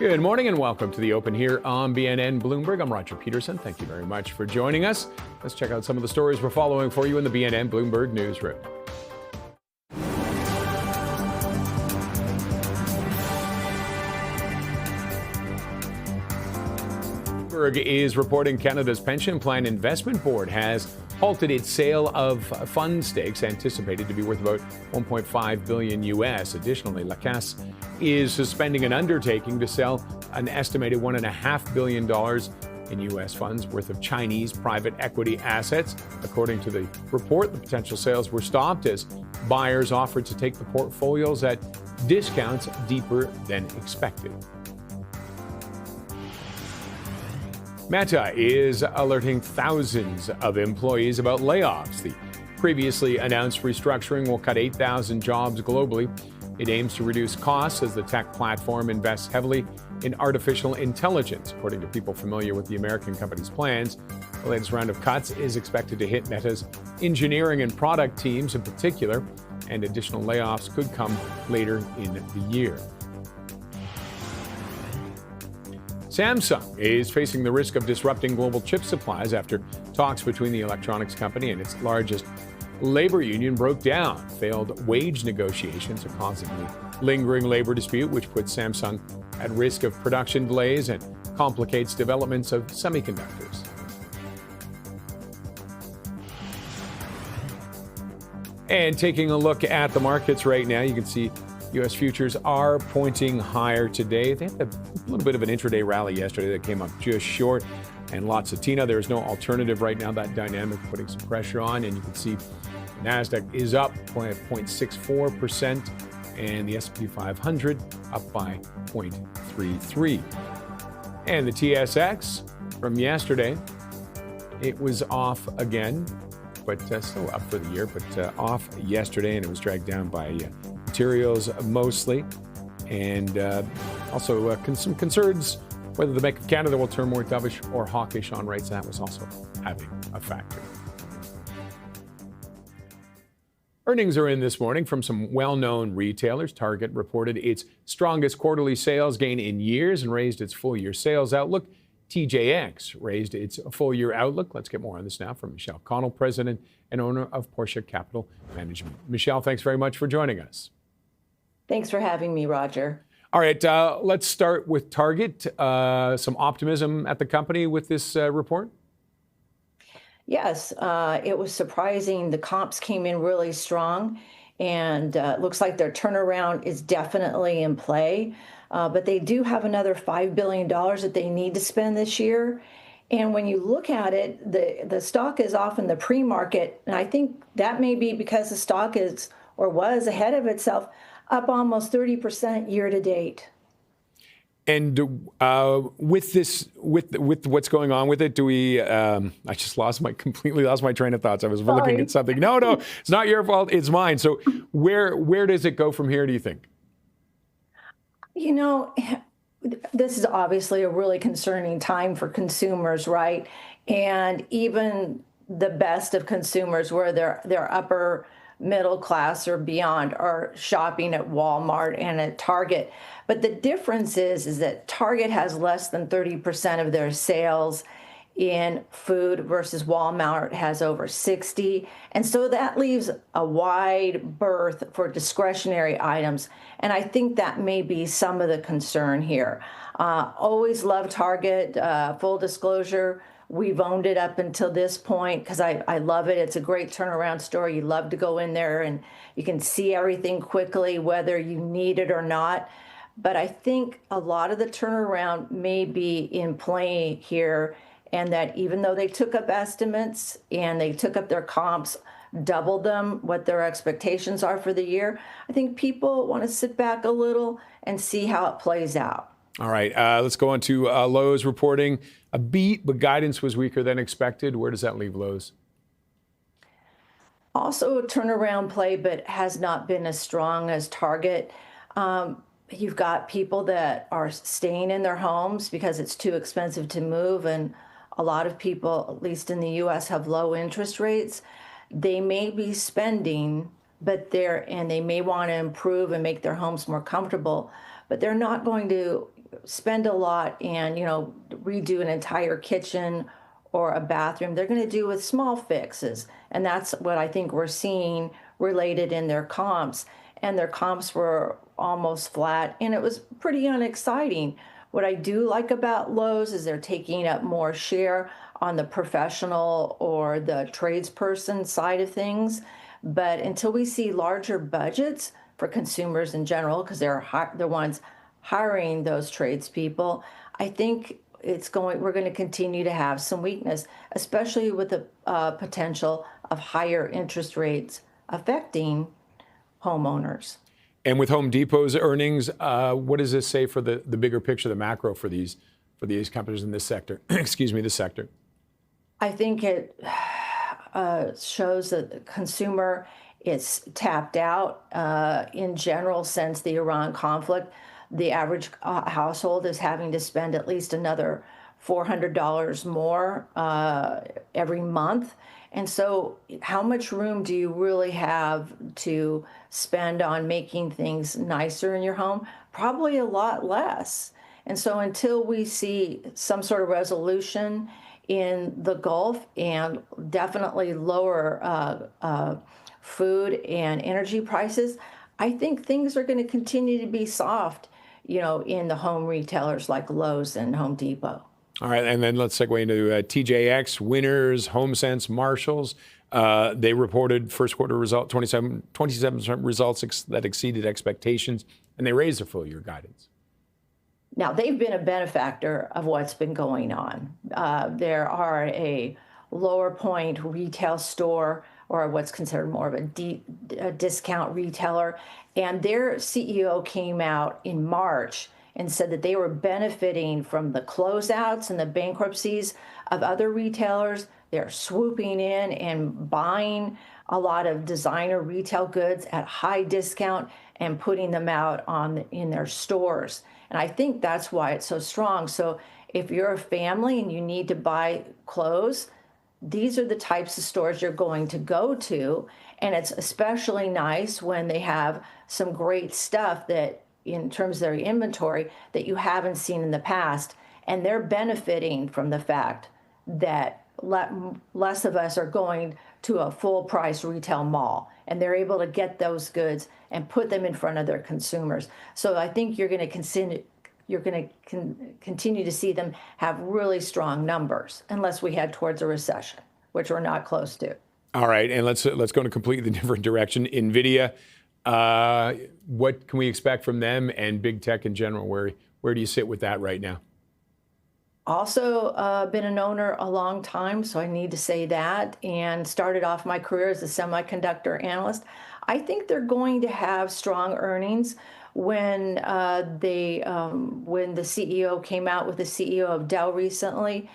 Good morning and welcome to the Open here on BNN Bloomberg. I'm Roger Peterson. Thank you very much for joining us. Let's check out some of the stories we're following for you in the BNN Bloomberg newsroom. Bloomberg is reporting Canada's Pension Plan Investment Board has halted its sale of fund stakes anticipated to be worth about $1.5 billion US. Additionally, La Caisse is suspending an undertaking to sell an estimated $1.5 billion in U.S. funds worth of Chinese private equity assets. According to the report, the potential sales were stopped as buyers offered to take the portfolios at discounts deeper than expected. Meta is alerting thousands of employees about layoffs. The previously announced restructuring will cut 8,000 jobs globally. It aims to reduce costs as the tech platform invests heavily in artificial intelligence. According to people familiar with the American company's plans, the latest round of cuts is expected to hit Meta's engineering and product teams in particular, and additional layoffs could come later in the year. Samsung is facing the risk of disrupting global chip supplies after talks between the electronics company and its largest labor union broke down. Failed wage negotiations are causing the lingering labor dispute, which puts Samsung at risk of production delays and complicates developments of semiconductors. And taking a look at the markets right now, you can see U.S. futures are pointing higher today. They had a little bit of an intraday rally yesterday that came up just short, and lots of TINA. There is no alternative right now. That dynamic putting some pressure on, and you can see the NASDAQ is up 0.64%, and the S&P 500 up by 0.33. And the TSX from yesterday, it was off again, but still up for the year, but off yesterday, and it was dragged down by materials mostly, and also some concerns whether the Bank of Canada will turn more dovish or hawkish on rates. That was also having a factor. Earnings are in this morning from some well-known retailers. Target reported its strongest quarterly sales gain in years and raised its full-year sales outlook. TJX raised its full-year outlook. Let's get more on this now from Michelle Connell, president and owner of Portia Capital Management. Michelle, thanks very much for joining us. Thanks for having me, Roger. All right, let's start with Target. Some optimism at the company with this report? Yes, it was surprising. The comps came in really strong, and it looks like their turnaround is definitely in play. But they do have another $5 billion that they need to spend this year. And when you look at it, the stock is off in the pre-market, and I think that may be because the stock is or was ahead of itself, up almost 30% year to date. And with this, with what's going on with it, do we? I just completely lost my train of thoughts. I was looking at something. No, it's not your fault. It's mine. So where does it go from here, do you think? You know, this is obviously a really concerning time for consumers, right? And even the best of consumers, where they're upper middle class or beyond, are shopping at Walmart and at Target. But the difference is that Target has less than 30% of their sales in food versus Walmart has over 60. And so that leaves a wide berth for discretionary items. And I think that may be some of the concern here. Always love Target, full disclosure. We've owned it up until this point because I love it. It's a great turnaround story. You love to go in there and you can see everything quickly, whether you need it or not. But I think a lot of the turnaround may be in play here, and that even though they took up estimates and they took up their comps, doubled them, what their expectations are for the year, I think people want to sit back a little and see how it plays out. All right, let's go on to Lowe's reporting a beat, but guidance was weaker than expected. Where does that leave Lowe's? Also a turnaround play, but has not been as strong as Target. You've got people that are staying in their homes because it's too expensive to move, and a lot of people, at least in the U.S., have low interest rates. They may be spending, but they may want to improve and make their homes more comfortable, but they're not going to spend a lot and, redo an entire kitchen or a bathroom, they're going to do with small fixes. And that's what I think we're seeing related in their comps. And their comps were almost flat, and it was pretty unexciting. What I do like about Lowe's is they're taking up more share on the professional or the tradesperson side of things. But until we see larger budgets for consumers in general, because they're the ones hiring those tradespeople, I think we're going to continue to have some weakness, especially with the potential of higher interest rates affecting homeowners. And with Home Depot's earnings, what does this say for the bigger picture, the macro for these companies in this sector? Excuse me, this sector. I think it shows that the consumer is tapped out in general since the Iran conflict. The average household is having to spend at least another $400 more every month. And so how much room do you really have to spend on making things nicer in your home? Probably a lot less. And so until we see some sort of resolution in the Gulf and definitely lower food and energy prices, I think things are going to continue to be soft, in the home retailers like Lowe's and Home Depot. All right, and then let's segue into TJX, Winners, HomeSense, Marshalls. They reported first quarter result, 27% results that exceeded expectations, and they raised their full year guidance. Now, they've been a benefactor of what's been going on. There are a lower point retail store, or what's considered more of a discount retailer, and their CEO came out in March and said that they were benefiting from the closeouts and the bankruptcies of other retailers. They're swooping in and buying a lot of designer retail goods at high discount and putting them out in their stores. And I think that's why it's so strong. So if you're a family and you need to buy clothes, these are the types of stores you're going to go to. And it's especially nice when they have some great stuff that, in terms of their inventory, that you haven't seen in the past. And they're benefiting from the fact that less of us are going to a full price retail mall, and they're able to get those goods and put them in front of their consumers. So I think you're going to continue to see them have really strong numbers, unless we head towards a recession, which we're not close to. All right, and let's go in a completely different direction. NVIDIA, what can we expect from them and big tech in general? Where do you sit with that right now? Also been an owner a long time, so I need to say that, and started off my career as a semiconductor analyst. I think they're going to have strong earnings. When the CEO came out with the CEO of Dell recently,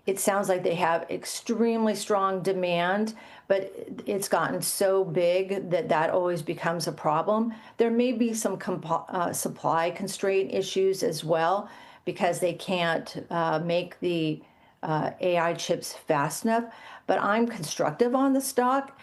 it sounds like they have extremely strong demand, but it's gotten so big that always becomes a problem. There may be some supply constraint issues as well, because they can't make the AI chips fast enough. But I'm constructive on the stock.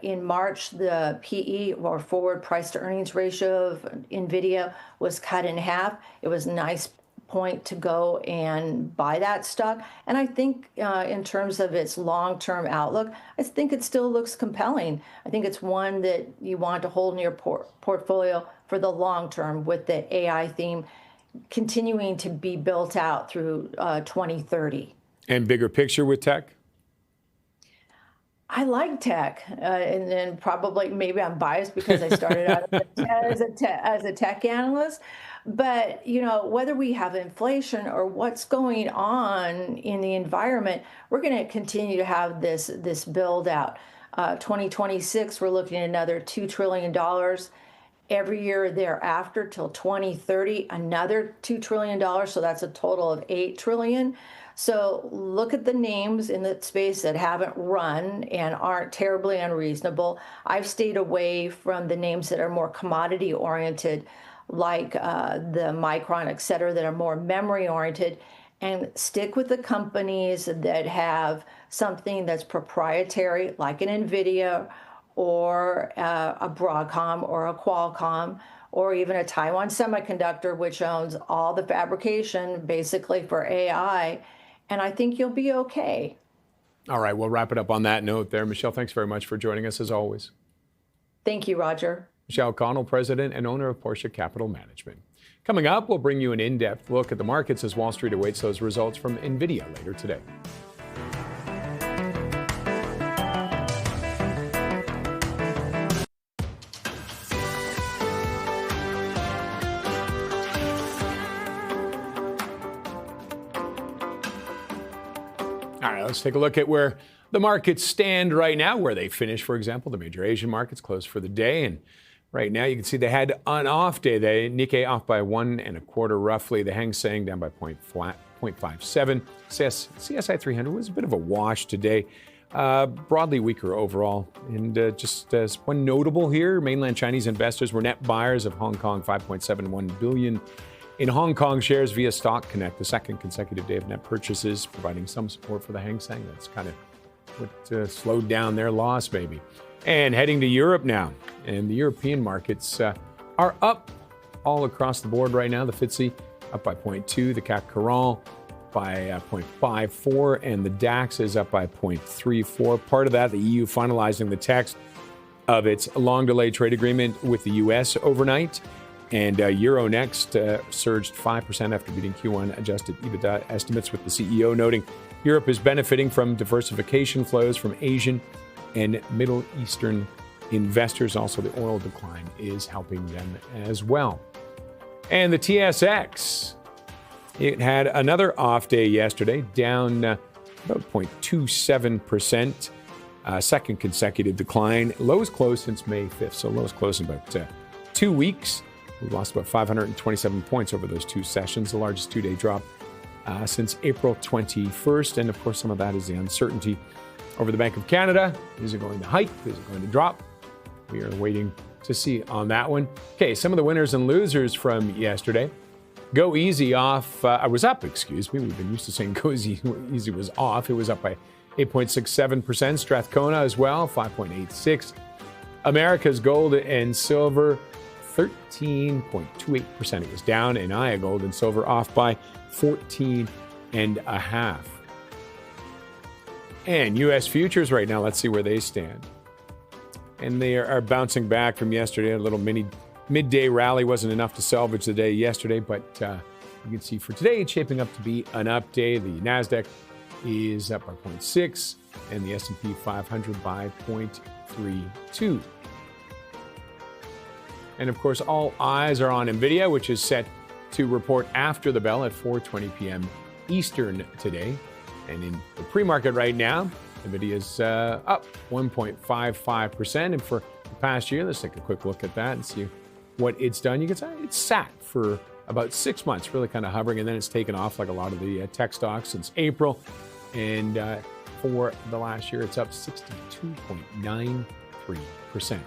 In March, the PE, or forward price to earnings ratio of NVIDIA, was cut in half. It was a nice point to go and buy that stock. And I think in terms of its long-term outlook, I think it still looks compelling. I think it's one that you want to hold in your portfolio for the long term, with the AI theme continuing to be built out through 2030. And bigger picture with tech? I like tech, and then probably maybe I'm biased because I started out as a tech analyst. But whether we have inflation or what's going on in the environment, we're going to continue to have this build out. 2026, we're looking at another $2 trillion. Every year thereafter till 2030, another $2 trillion. So that's a total of $8 trillion. So look at the names in the space that haven't run and aren't terribly unreasonable. I've stayed away from the names that are more commodity oriented, like the Micron, et cetera, that are more memory oriented, and stick with the companies that have something that's proprietary, like an NVIDIA or a Broadcom or a Qualcomm, or even a Taiwan Semiconductor, which owns all the fabrication basically for AI. And I think you'll be okay. All right, we'll wrap it up on that note there. Michelle, thanks very much for joining us as always. Thank you, Roger. Michelle Connell, president and owner of Porsche Capital Management. Coming up, we'll bring you an in-depth look at the markets as Wall Street awaits those results from NVIDIA later today. All right, let's take a look at where the markets stand right now, where they finish, for example. The major Asian markets closed for the day. And right now, you can see they had an off day. The Nikkei off by 1 1/4 roughly. The Hang Seng down by 0.57. CSI 300 was a bit of a wash today. Broadly weaker overall. And just as one notable here, mainland Chinese investors were net buyers of Hong Kong, 5.71 billion in Hong Kong shares via Stock Connect, the second consecutive day of net purchases, providing some support for the Hang Seng. That's kind of what slowed down their loss, maybe. And heading to Europe now. And the European markets are up all across the board right now. The FTSE up by 0.2, the CAC 40 by 0.54, and the DAX is up by 0.34. Part of that, the EU finalizing the text of its long-delayed trade agreement with the U.S. overnight. And Euronext surged 5% after beating Q1 adjusted EBITDA estimates, with the CEO noting Europe is benefiting from diversification flows from Asian and Middle Eastern investors. Also, the oil decline is helping them as well. And the TSX, it had another off day yesterday, down about 0.27%. Second consecutive decline. Lowest close since May 5th, so lowest close in about 2 weeks. We lost about 527 points over those two sessions, the largest two-day drop since April 21st. And of course, some of that is the uncertainty over the Bank of Canada. Is it going to hike? Is it going to drop? We are waiting to see on that one. Okay, some of the winners and losers from yesterday. Go Easy off, was up, excuse me. We've been used to saying Go Easy was off. It was up by 8.67%. Strathcona as well, 5.86. America's Gold and Silver, 13.28%. It was down, and Aya Gold and Silver off by 14.5%. And U.S. futures right now, let's see where they stand. And they are bouncing back from yesterday. A little midday rally wasn't enough to salvage the day yesterday, but you can see for today it's shaping up to be an up day. The NASDAQ is up by 0.6 and the S&P 500 by 0.32. And of course, all eyes are on NVIDIA, which is set to report after the bell at 4:20 p.m. Eastern today. And in the pre-market right now, NVIDIA's up 1.55%. And for the past year, let's take a quick look at that and see what it's done. You can see it's sat for about 6 months, really kind of hovering, and then it's taken off like a lot of the tech stocks since April. And for the last year, it's up 62.93%.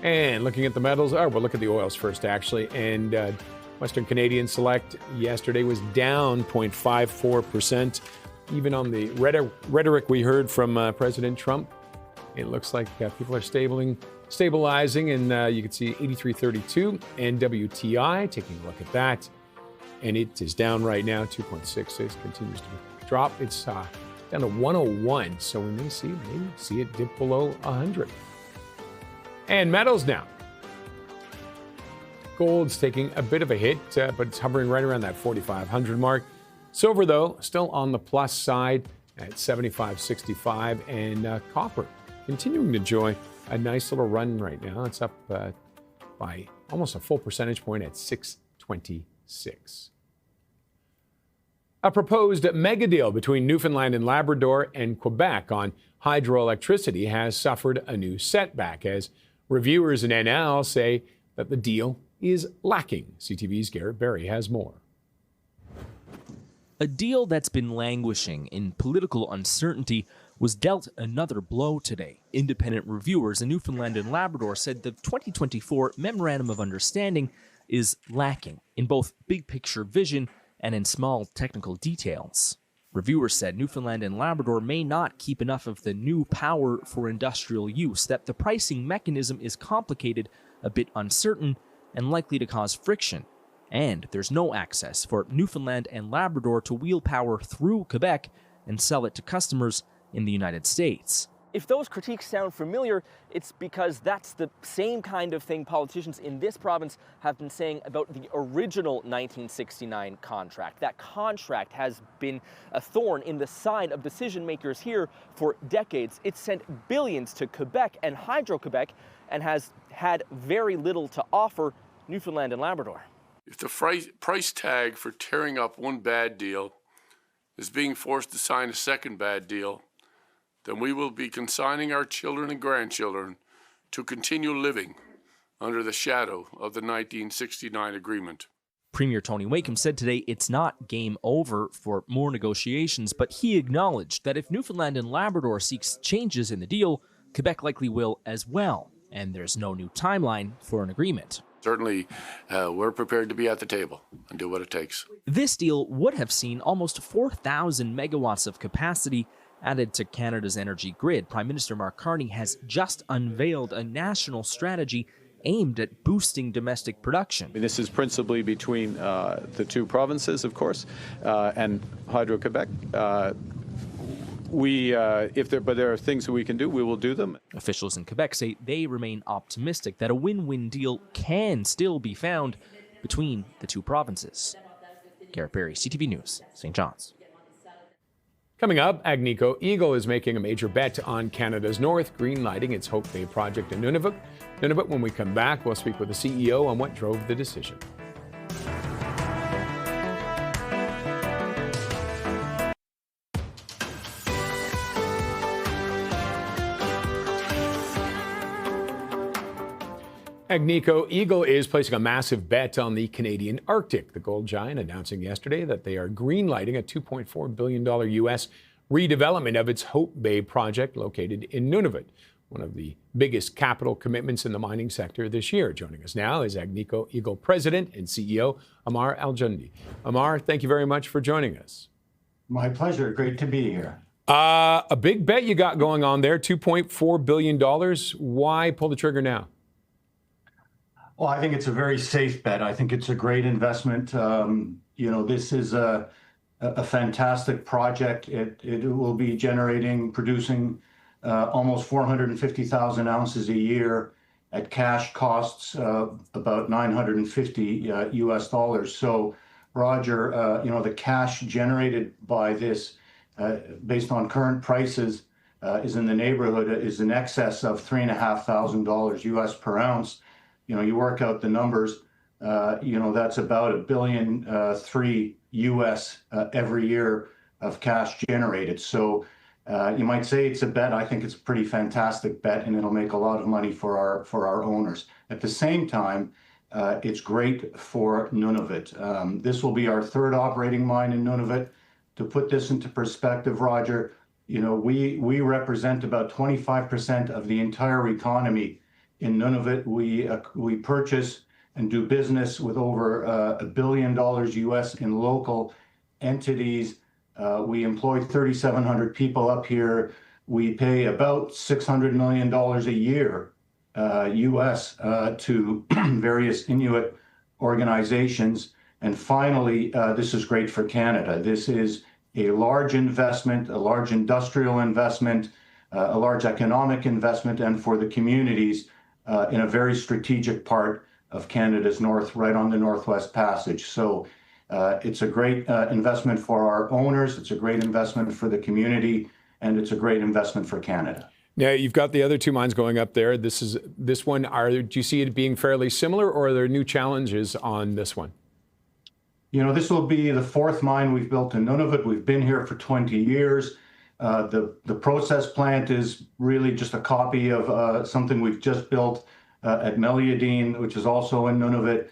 And looking at the metals, we'll look at the oils first, actually. And Western Canadian Select yesterday was down 0.54%. Even on the rhetoric we heard from President Trump, it looks like people are stabilizing. And you can see 83.32 and WTI, taking a look at that. And it is down right now, 2.66, continues to drop. It's down to 101, so we may see it dip below 100. And metals now. Gold's taking a bit of a hit, but it's hovering right around that 4,500 mark. Silver, though, still on the plus side at 75.65. And copper continuing to enjoy a nice little run right now. It's up by almost a full percentage point at 6.26. A proposed mega deal between Newfoundland and Labrador and Quebec on hydroelectricity has suffered a new setback as reviewers in NL say that the deal is lacking. CTV's Garrett Berry has more. A deal that's been languishing in political uncertainty was dealt another blow today. Independent reviewers in Newfoundland and Labrador said the 2024 Memorandum of Understanding is lacking in both big picture vision and in small technical details. Reviewers said Newfoundland and Labrador may not keep enough of the new power for industrial use, that the pricing mechanism is complicated, a bit uncertain, and likely to cause friction. And there's no access for Newfoundland and Labrador to wheel power through Quebec and sell it to customers in the United States. If those critiques sound familiar, it's because that's the same kind of thing politicians in this province have been saying about the original 1969 contract. That contract has been a thorn in the side of decision makers here for decades. It's sent billions to Quebec and Hydro-Quebec and has had very little to offer Newfoundland and Labrador. If the price tag for tearing up one bad deal is being forced to sign a second bad deal, then we will be consigning our children and grandchildren to continue living under the shadow of the 1969 agreement. Premier Tony Wakeham said today it's not game over for more negotiations, but he acknowledged that if Newfoundland and Labrador seeks changes in the deal, Quebec likely will as well, and there's no new timeline for an agreement. Certainly, we're prepared to be at the table and do what it takes. This deal would have seen almost 4,000 megawatts of capacity added to Canada's energy grid. Prime Minister Mark Carney has just unveiled a national strategy aimed at boosting domestic production. This is principally between the two provinces, of course, and Hydro-Quebec. But there are things that we can do, we will do them. Officials in Quebec say they remain optimistic that a win-win deal can still be found between the two provinces. Garrett Berry, CTV News, St. John's. Coming up, Agnico Eagle is making a major bet on Canada's North, greenlighting its Hope Bay project in Nunavut. When we come back, we'll speak with the CEO on what drove the decision. Agnico Eagle is placing a massive bet on the Canadian Arctic. The gold giant announcing yesterday that they are greenlighting a $2.4 billion U.S. redevelopment of its Hope Bay project located in Nunavut, one of the biggest capital commitments in the mining sector this year. Joining us now is Agnico Eagle President and CEO Ammar Al-Jundi. Ammar, thank you very much for joining us. My pleasure. Great to be here. A big bet you got going on there, $2.4 billion. Why pull the trigger now? Well, I think it's a very safe bet. I think it's a great investment. This is a fantastic project. It will be producing almost 450,000 ounces a year at cash costs of about $950 US. So, Roger, the cash generated by this, based on current prices, is in excess of $3,500 US per ounce. You work out the numbers, that's about $1.3 billion US every year of cash generated. So you might say it's a bet. I think it's a pretty fantastic bet, and it'll make a lot of money for our owners. At the same time, it's great for Nunavut. This will be our third operating mine in Nunavut. To put this into perspective, Roger, we represent about 25% of the entire economy in Nunavut. We purchase and do business with over $1 billion US in local entities. We employ 3,700 people up here. We pay about $600 million a year US to various Inuit organizations. And finally, this is great for Canada. This is a large investment, a large industrial investment, a large economic investment, and for the communities in a very strategic part of Canada's north, right on the Northwest Passage. So it's a great investment for our owners, it's a great investment for the community, and it's a great investment for Canada. Now, you've got the other two mines going up there. This one, do you see it being fairly similar, or are there new challenges on this one? This will be the fourth mine we've built in Nunavut. We've been here for 20 years. The process plant is really just a copy of something we've just built at Meliadine, which is also in Nunavut.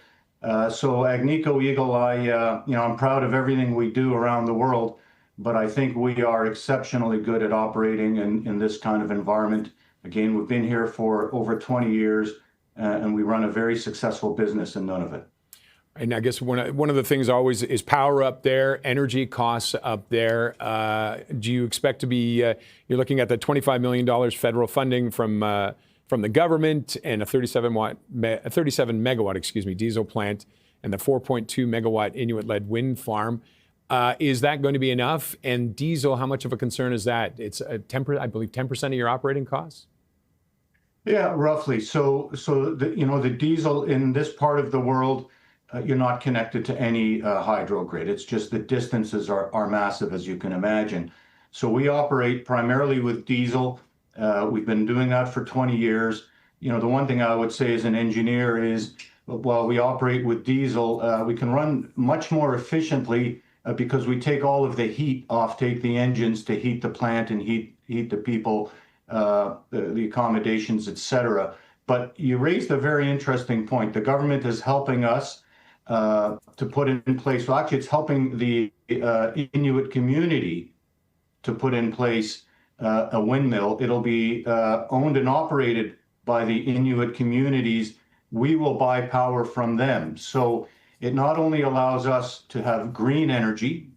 So Agnico Eagle, I'm proud of everything we do around the world, but I think we are exceptionally good at operating in this kind of environment. Again, we've been here for over 20 years, and we run a very successful business in Nunavut. And I guess one of the things always is power up there, energy costs up there. Do you expect to be, you're looking at the $25 million federal funding from the government and a 37 megawatt, diesel plant and the 4.2 megawatt Inuit-led wind farm. Is that going to be enough? And diesel, how much of a concern is that? It's I believe 10% of your operating costs? Yeah, roughly. So the diesel in this part of the world, you're not connected to any hydro grid. It's just the distances are massive, as you can imagine. So we operate primarily with diesel. We've been doing that for 20 years. The one thing I would say as an engineer is, while we operate with diesel, we can run much more efficiently because we take all of the heat off, take the engines to heat the plant and heat the people, the accommodations, etc. But you raised a very interesting point. The government is helping us to put in place, well, actually, it's helping the Inuit community to put in place a windmill. It'll be owned and operated by the Inuit communities. We will buy power from them. So it not only allows us to have green energy,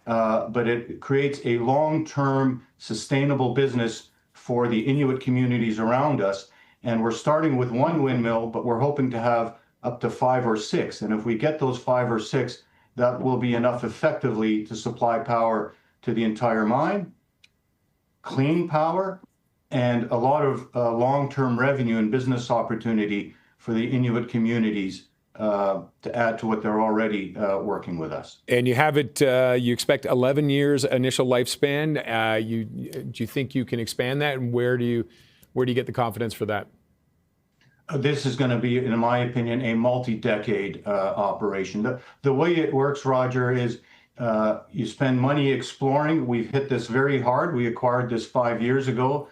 but it creates a long-term sustainable business for the Inuit communities around us. And we're starting with one windmill, but we're hoping to have up to 5 or 6. And if we get those 5 or 6, that will be enough effectively to supply power to the entire mine, clean power, and a lot of long-term revenue and business opportunity for the Inuit communities to add to what they're already working with us. And you have it, you expect 11 years initial lifespan. Do you think you can expand that? And where do you get the confidence for that? This is going to be, in my opinion, a multi-decade operation. The way it works, Roger, is you spend money exploring. We've hit this very hard. We acquired this 5 years ago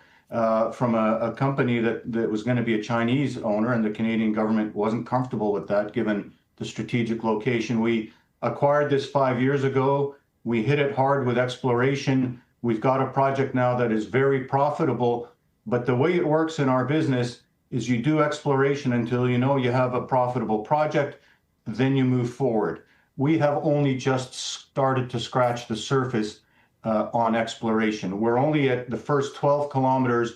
from a company that was going to be a Chinese owner, and the Canadian government wasn't comfortable with that, given the strategic location. We acquired this 5 years ago. We hit it hard with exploration. We've got a project now that is very profitable, but the way it works in our business is you do exploration until you know you have a profitable project, then you move forward. We have only just started to scratch the surface on exploration. We're only at the first 12 kilometers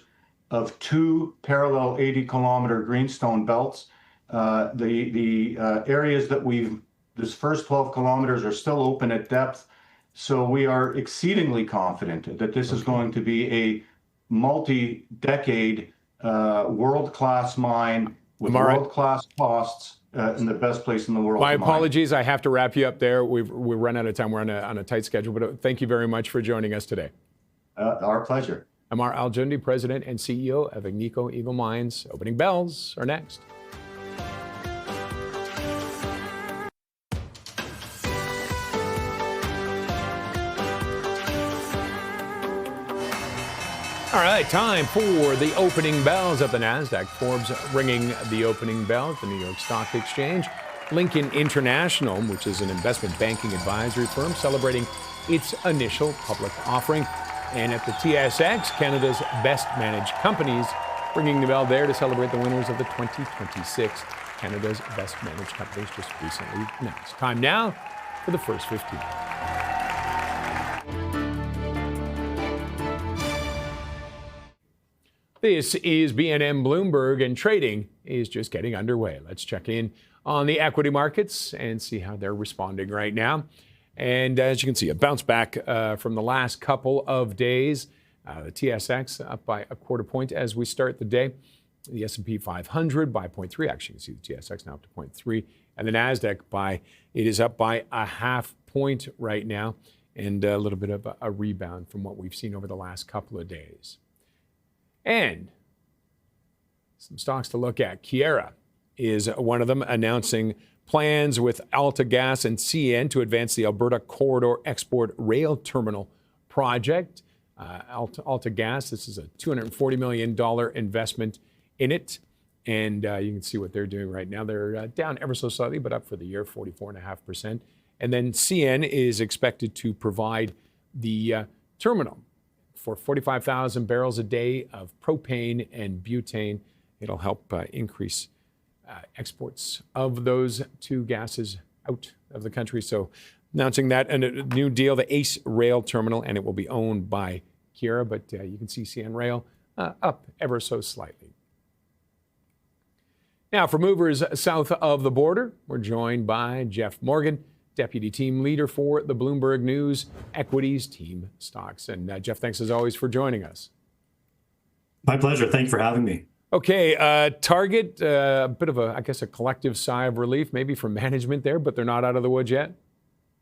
of 2 parallel 80-kilometer greenstone belts. The areas that this first 12 kilometers are still open at depth. So we are exceedingly confident that this is going to be a multi-decade world-class mine with world-class costs in the best place in the world. My apologies. I have to wrap you up there. We've run out of time. We're on a tight schedule, but thank you very much for joining us today. Our pleasure. Amar Al-Jundi, President and CEO of Agnico Eagle Mines. Opening bells are next. All right, time for the opening bells at the NASDAQ. Forbes ringing the opening bell at the New York Stock Exchange. Lincoln International, which is an investment banking advisory firm, celebrating its initial public offering. And at the TSX, Canada's best managed companies, ringing the bell there to celebrate the winners of the 2026 Canada's best managed companies just recently announced. Time now for the first 15. This is BNN Bloomberg, and trading is just getting underway. Let's check in on the equity markets and see how they're responding right now. And as you can see, a bounce back from the last couple of days. The TSX up by a quarter point as we start the day. The S&P 500 by 0.3. Actually, you can see the TSX now up to 0.3. And the NASDAQ it is up by a half point right now, and a little bit of a rebound from what we've seen over the last couple of days. And some stocks to look at. Keyera is one of them, announcing plans with AltaGas and CN to advance the Alberta Corridor Export Rail Terminal project. AltaGas, this is a $240 million investment in it. And you can see what they're doing right now. They're down ever so slightly, but up for the year, 44.5%. And then CN is expected to provide the terminal for 45,000 barrels a day of propane and butane. It'll help increase exports of those two gases out of the country. So announcing that and a new deal, the Ace Rail Terminal, and it will be owned by Keyera, but you can see CN Rail up ever so slightly. Now, for movers south of the border, we're joined by Jeff Morgan, Deputy Team Leader for the Bloomberg News Equities Team Stocks. And Jeff, thanks as always for joining us. My pleasure. Thank you for having me. Okay, Target, a bit of a collective sigh of relief, maybe from management there, but they're not out of the woods yet.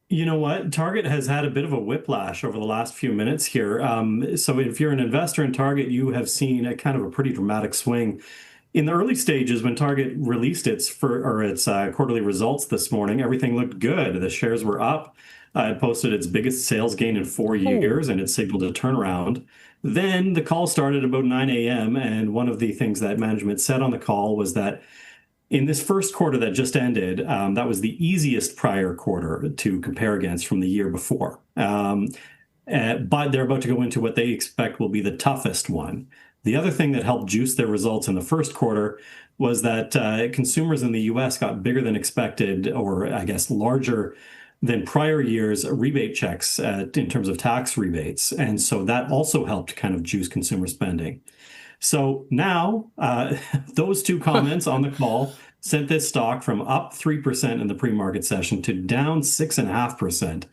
You know what? Target has had a bit of a whiplash over the last few minutes here. So if you're an investor in Target, you have seen a kind of a pretty dramatic swing. In the early stages, when Target released its quarterly results this morning, everything looked good. The shares were up. It posted its biggest sales gain in 4 years, and it signaled a turnaround. Then the call started about 9 a.m., and one of the things that management said on the call was that in this first quarter that just ended, that was the easiest prior quarter to compare against from the year before. But they're about to go into what they expect will be the toughest one. The other thing that helped juice their results in the first quarter was that consumers in the U.S. got bigger than expected, or I guess larger than prior years' rebate checks in terms of tax rebates. And so that also helped kind of juice consumer spending. So now those two comments on the call sent this stock from up 3% in the pre-market session to down 6.5%.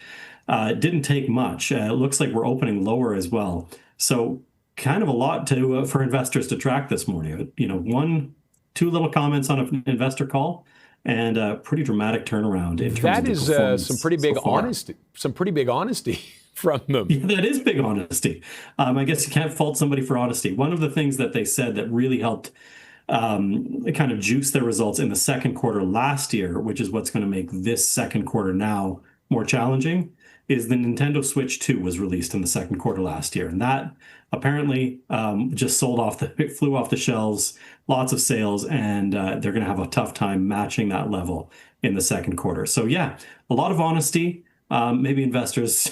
It didn't take much. It looks like we're opening lower as well. So kind of a lot to for investors to track this morning. You know, two little comments on an investor call, and a pretty dramatic turnaround in terms of the performance. That is some pretty big honesty. Some pretty big honesty from them. Yeah, that is big honesty. I guess you can't fault somebody for honesty. One of the things that they said that really helped kind of juice their results in the second quarter last year, which is what's going to make this second quarter now more challenging, is the Nintendo Switch 2 was released in the second quarter last year. And that apparently just it flew off the shelves, lots of sales, and they're going to have a tough time matching that level in the second quarter. So yeah, a lot of honesty. Maybe investors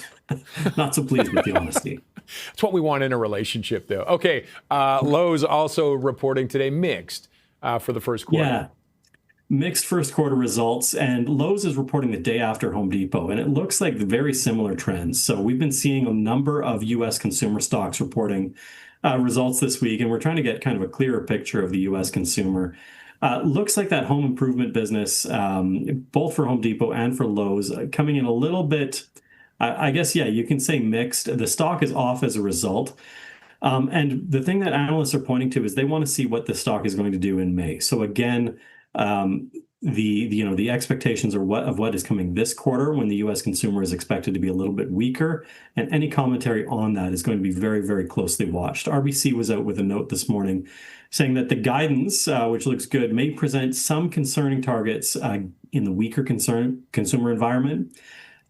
not so pleased with the honesty. That's what we want in a relationship, though. Okay, Lowe's also reporting today mixed for the first quarter. Yeah, mixed first quarter results, and Lowe's is reporting the day after Home Depot, and it looks like very similar trends. So we've been seeing a number of U.S. consumer stocks reporting results this week, and we're trying to get kind of a clearer picture of the U.S. consumer. Looks like that home improvement business, both for Home Depot and for Lowe's, coming in a little bit, I guess, yeah, you can say mixed. The stock is off as a result. And the thing that analysts are pointing to is they want to see what the stock is going to do in May. So again, the expectations are of what is coming this quarter, when the U.S. consumer is expected to be a little bit weaker, and any commentary on that is going to be very, very closely watched. RBC was out with a note this morning saying that the guidance, which looks good, may present some concerning targets in the weaker consumer environment.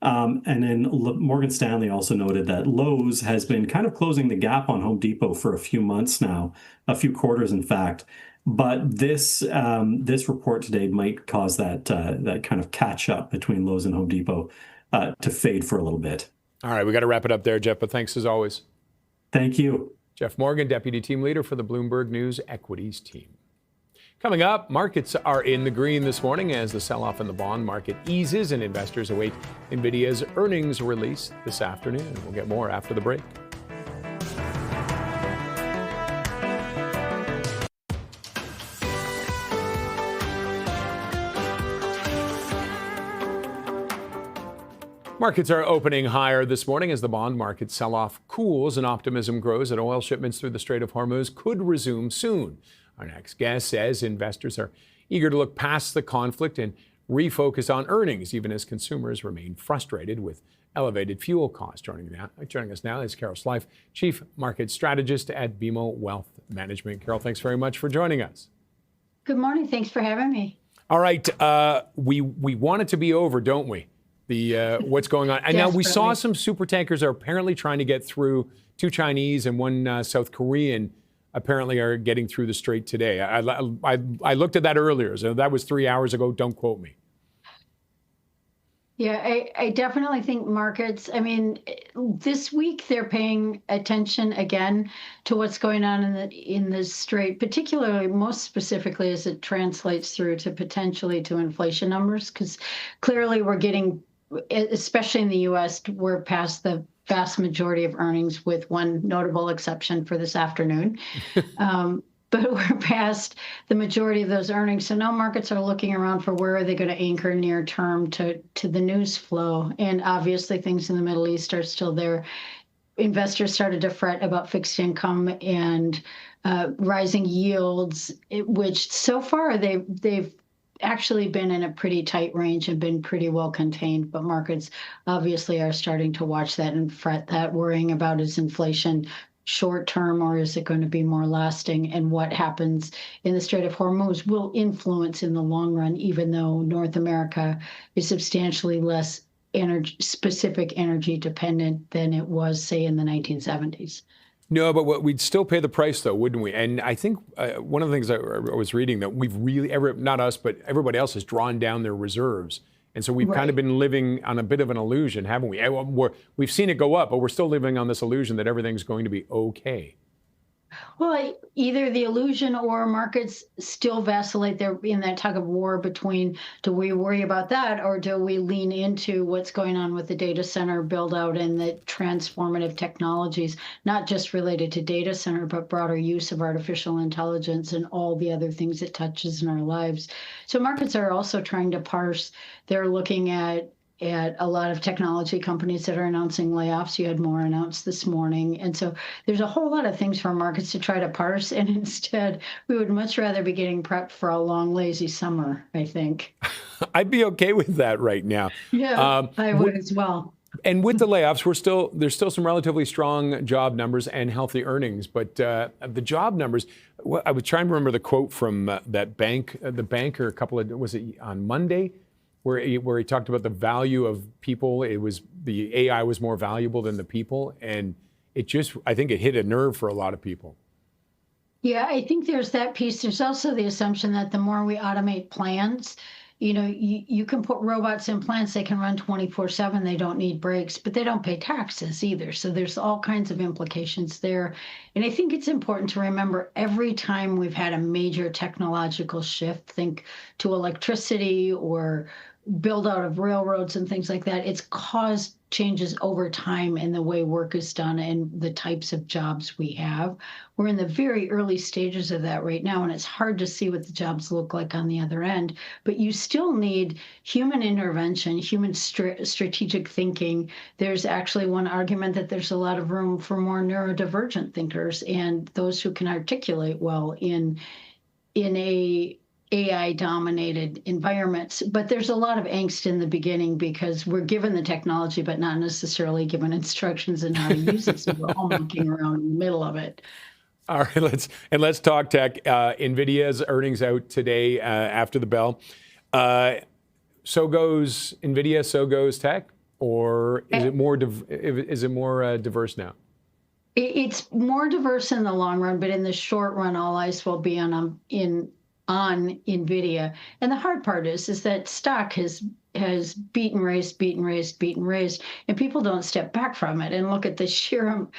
And then Morgan Stanley also noted that Lowe's has been kind of closing the gap on Home Depot for a few months now, a few quarters, in fact. But this report today might cause that kind of catch up between Lowe's and Home Depot to fade for a little bit. All right, we got to wrap it up there, Jeff, but thanks as always. Thank you. Jeff Morgan, Deputy Team Leader for the Bloomberg News Equities Team. Coming up, markets are in the green this morning as the sell-off in the bond market eases and investors await NVIDIA's earnings release this afternoon. We'll get more after the break. Markets are opening higher this morning as the bond market sell-off cools and optimism grows that oil shipments through the Strait of Hormuz could resume soon. Our next guest says investors are eager to look past the conflict and refocus on earnings, even as consumers remain frustrated with elevated fuel costs. Joining us now is Carol Schleif, Chief Market Strategist at BMO Wealth Management. Carol, thanks very much for joining us. Good morning. Thanks for having me. All right. We want it to be over, don't we? What's going on. And now we saw some super tankers are apparently trying to get through. 2 Chinese and 1 South Korean apparently are getting through the strait today. I looked at that earlier, so that was 3 hours ago. Don't quote me. Yeah, I definitely think markets, I mean, this week they're paying attention again to what's going on in the Strait, particularly most specifically as it translates through to potentially to inflation numbers, because clearly we're getting, especially in the US, we're past the vast majority of earnings with one notable exception for this afternoon. But we're past the majority of those earnings. So now markets are looking around for where are they going to anchor near term to the news flow. And obviously things in the Middle East are still there. Investors started to fret about fixed income and rising yields, which so far they've actually been in a pretty tight range and been pretty well contained. But markets obviously are starting to watch that and fret that, worrying about is inflation short term or is it going to be more lasting, and what happens in the Strait of Hormuz will influence in the long run, even though North America is substantially less specific energy dependent than it was, say, in the 1970s. No, but we'd still pay the price, though, wouldn't we? And I think one of the things I was reading that we've really, not us, but everybody else has drawn down their reserves. And so we've kind of been living on a bit of an illusion, haven't we? We've seen it go up, but we're still living on this illusion that everything's going to be okay. Well, either the illusion or markets still vacillate. They're in that tug of war between, do we worry about that or do we lean into what's going on with the data center build out and the transformative technologies, not just related to data center, but broader use of artificial intelligence and all the other things it touches in our lives. So markets are also trying to parse. They're looking at a lot of technology companies that are announcing layoffs. You had more announced this morning. And so there's a whole lot of things for markets to try to parse. And instead, we would much rather be getting prepped for a long, lazy summer, I think. I'd be okay with that right now. Yeah, I would as well. And with the layoffs, there's still some relatively strong job numbers and healthy earnings. But the job numbers, I was trying to remember the quote from that bank, the banker, was it on Monday? Where he talked about the value of people. It was the AI was more valuable than the people. And I think it hit a nerve for a lot of people. Yeah, I think there's that piece. There's also the assumption that the more we automate plants, you can put robots in plants, they can run 24/7, they don't need breaks, but they don't pay taxes either. So there's all kinds of implications there. And I think it's important to remember every time we've had a major technological shift, think to electricity or build out of railroads and things like that, it's caused changes over time in the way work is done and the types of jobs we have. We're in the very early stages of that right now, and it's hard to see what the jobs look like on the other end. But you still need human intervention, human strategic thinking. There's actually one argument that there's a lot of room for more neurodivergent thinkers and those who can articulate well in a AI-dominated environments. But there's a lot of angst in the beginning because we're given the technology, but not necessarily given instructions on how to use it. So we're all monkeying around in the middle of it. All right, let's talk tech. NVIDIA's earnings out today after the bell. So goes NVIDIA, so goes tech, or is it more diverse now? It's more diverse in the long run, but in the short run, all eyes will be on NVIDIA. And the hard part is that stock has beaten, raised, and people don't step back from it and look at the sheer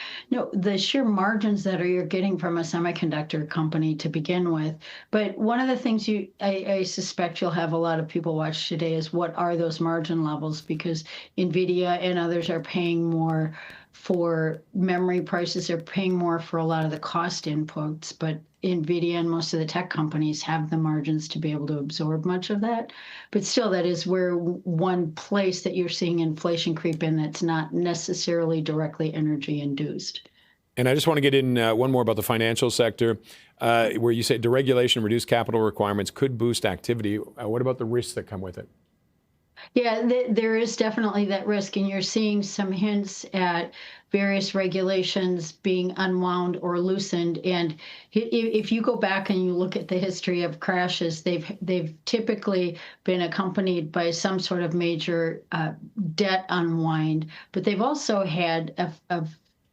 margins that you're getting from a semiconductor company to begin with. But one of the things I suspect you'll have a lot of people watch today is what are those margin levels, because NVIDIA and others are paying more for memory prices, are paying more for a lot of the cost inputs, but NVIDIA and most of the tech companies have the margins to be able to absorb much of that. But still, that is where one place that you're seeing inflation creep in that's not necessarily directly energy induced. And I just want to get in one more about the financial sector, where you say deregulation, reduced capital requirements could boost activity. What about the risks that come with it? Yeah, there is definitely that risk, and you're seeing some hints at various regulations being unwound or loosened. And if you go back and you look at the history of crashes, they've typically been accompanied by some sort of major debt unwind, but they've also had a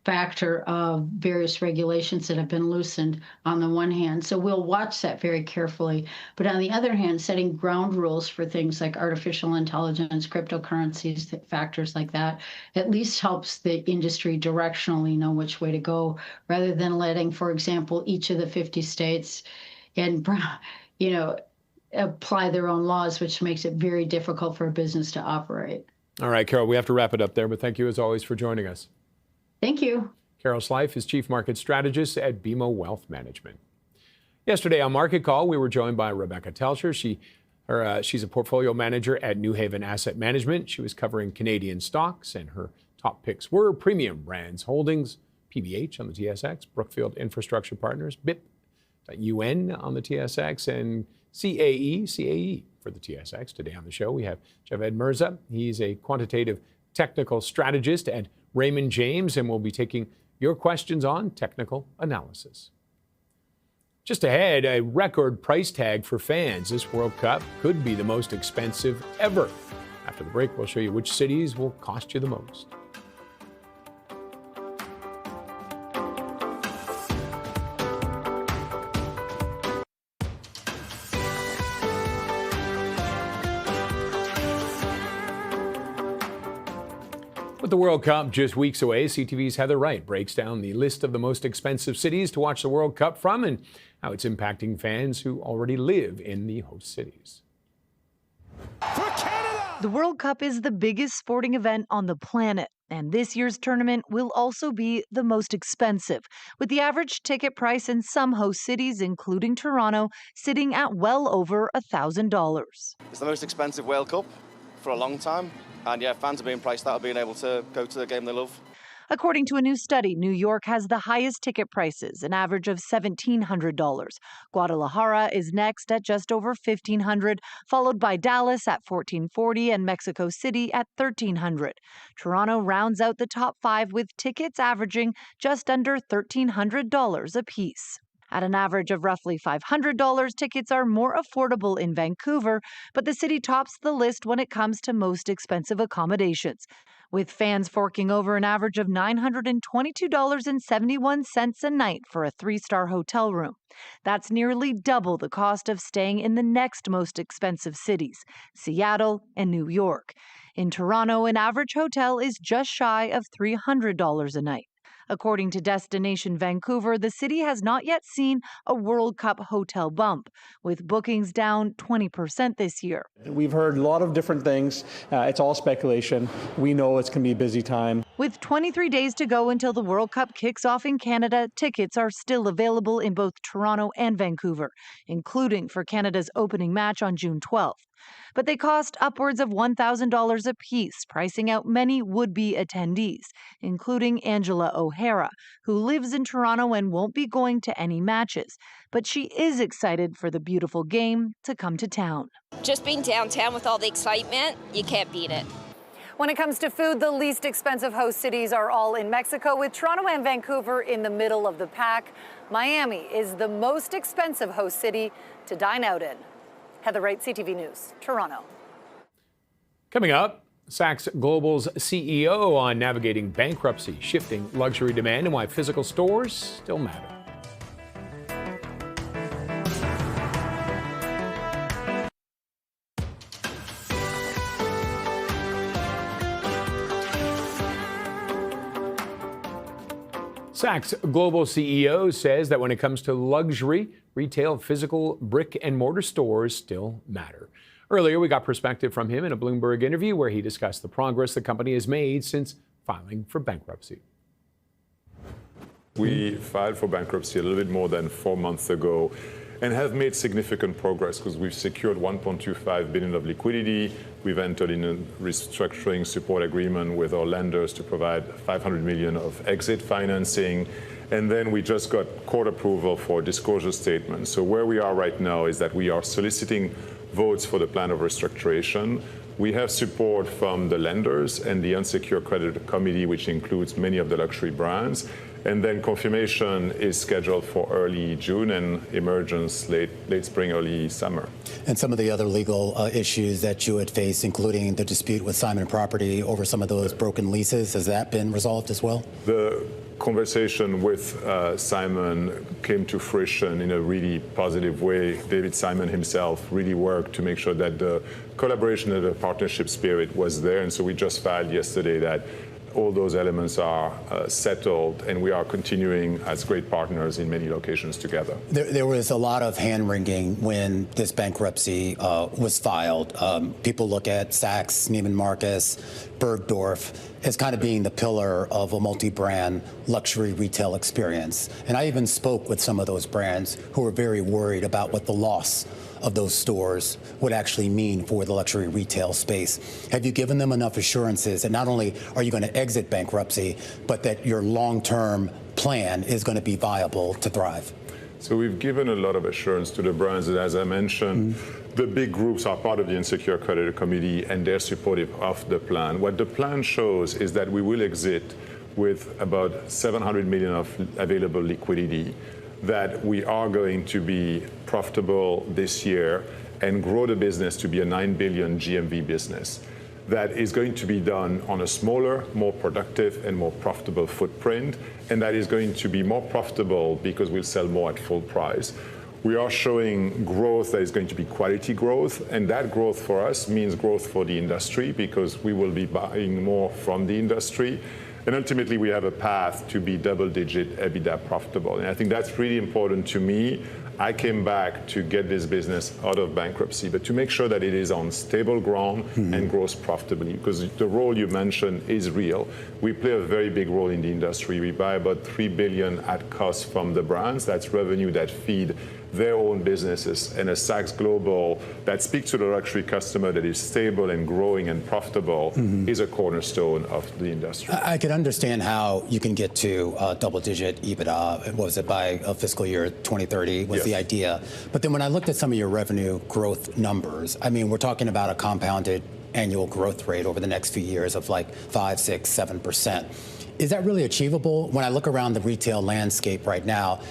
factor of various regulations that have been loosened on the one hand. So we'll watch that very carefully. But on the other hand, setting ground rules for things like artificial intelligence, cryptocurrencies, factors like that, at least helps the industry directionally know which way to go, rather than letting, for example, each of the 50 states and, apply their own laws, which makes it very difficult for a business to operate. All right, Carol, we have to wrap it up there, but thank you as always for joining us. Thank you. Carol Schleif is Chief Market Strategist at BMO Wealth Management. Yesterday on Market Call, we were joined by Rebecca Telcher. She's a portfolio manager at New Haven Asset Management. She was covering Canadian stocks, and her top picks were Premium Brands Holdings, PBH on the TSX, Brookfield Infrastructure Partners, BIP.UN on the TSX, and CAE for the TSX. Today on the show, we have Javed Mirza. He's a quantitative technical strategist at Raymond James, and we'll be taking your questions on technical analysis. Just ahead, a record price tag for fans. This World Cup could be the most expensive ever. After the break, we'll show you which cities will cost you the most. With the World Cup just weeks away, CTV's Heather Wright breaks down the list of the most expensive cities to watch the World Cup from and how it's impacting fans who already live in the host cities. The World Cup is the biggest sporting event on the planet, and this year's tournament will also be the most expensive, with the average ticket price in some host cities, including Toronto, sitting at well over $1,000. It's the most expensive World Cup for a long time. And yeah, fans are being priced out of being able to go to the game they love. According to a new study, New York has the highest ticket prices, an average of $1,700. Guadalajara is next at just over $1,500, followed by Dallas at $1,440 and Mexico City at $1,300. Toronto rounds out the top five with tickets averaging just under $1,300 apiece. At an average of roughly $500, tickets are more affordable in Vancouver, but the city tops the list when it comes to most expensive accommodations, with fans forking over an average of $922.71 a night for a three-star hotel room. That's nearly double the cost of staying in the next most expensive cities, Seattle and New York. In Toronto, an average hotel is just shy of $300 a night. According to Destination Vancouver, the city has not yet seen a World Cup hotel bump, with bookings down 20% this year. We've heard a lot of different things. It's all speculation. We know it's going to be a busy time. With 23 days to go until the World Cup kicks off in Canada, tickets are still available in both Toronto and Vancouver, including for Canada's opening match on June 12th. But they cost upwards of $1,000 apiece, pricing out many would-be attendees, including Angela O'Hara, who lives in Toronto and won't be going to any matches. But she is excited for the beautiful game to come to town. Just being downtown with all the excitement, you can't beat it. When it comes to food, the least expensive host cities are all in Mexico, with Toronto and Vancouver in the middle of the pack. Miami is the most expensive host city to dine out in. Heather Wright, CTV News, Toronto. Coming up, Saks Global's CEO on navigating bankruptcy, shifting luxury demand, and why physical stores still matter. Saks Global CEO says that when it comes to luxury, retail, physical brick and mortar stores still matter. Earlier, we got perspective from him in a Bloomberg interview where he discussed the progress the company has made since filing for bankruptcy. We filed for bankruptcy a little bit more than 4 months ago and have made significant progress because we've secured $1.25 billion of liquidity. We've entered in a restructuring support agreement with our lenders to provide $500 million of exit financing. And then we just got court approval for disclosure statements. So where we are right now is that we are soliciting votes for the plan of restructuration. We have support from the lenders and the unsecured credit committee, which includes many of the luxury brands. And then confirmation is scheduled for early June and emergence late spring, early summer. And some of the other legal issues that you had faced, including the dispute with Simon Property over some of those broken leases, has that been resolved as well? conversation with Simon came to fruition in a really positive way. David Simon himself really worked to make sure that the collaboration and the partnership spirit was there. And so we just filed yesterday that all those elements are settled, and we are continuing as great partners in many locations together. There was a lot of hand-wringing when this bankruptcy was filed. People look at Saks, Neiman Marcus, Bergdorf as kind of being the pillar of a multi-brand luxury retail experience. And I even spoke with some of those brands who were very worried about what the loss of those stores would actually mean for the luxury retail space. Have you given them enough assurances that not only are you going to exit bankruptcy, but that your long-term plan is going to be viable to thrive? So we've given a lot of assurance to the brands that, as I mentioned, the big groups are part of the Insecure Creditor Committee and they're supportive of the plan. What the plan shows is that we will exit with about $700 million of available liquidity, that we are going to be profitable this year and grow the business to be a $9 billion GMV business. That is going to be done on a smaller, more productive, and more profitable footprint, and that is going to be more profitable because we'll sell more at full price. We are showing growth that is going to be quality growth, and that growth for us means growth for the industry because we will be buying more from the industry. And ultimately, we have a path to be double-digit EBITDA profitable. And I think that's really important to me. I came back to get this business out of bankruptcy, but to make sure that it is on stable ground and grows profitably, because the role you mentioned is real. We play a very big role in the industry. We buy about $3 billion at cost from the brands. That's revenue that feed their own businesses, and a Saks Global that speaks to the luxury customer that is stable and growing and profitable is a cornerstone of the industry. I could understand how you can get to double-digit EBITDA. What was it, by fiscal year 2030 was the idea. But then when I looked at some of your revenue growth numbers, I mean, we're talking about a compounded annual growth rate over the next few years of like 5, 6, 7%. Is that really achievable? When I look around the retail landscape right now,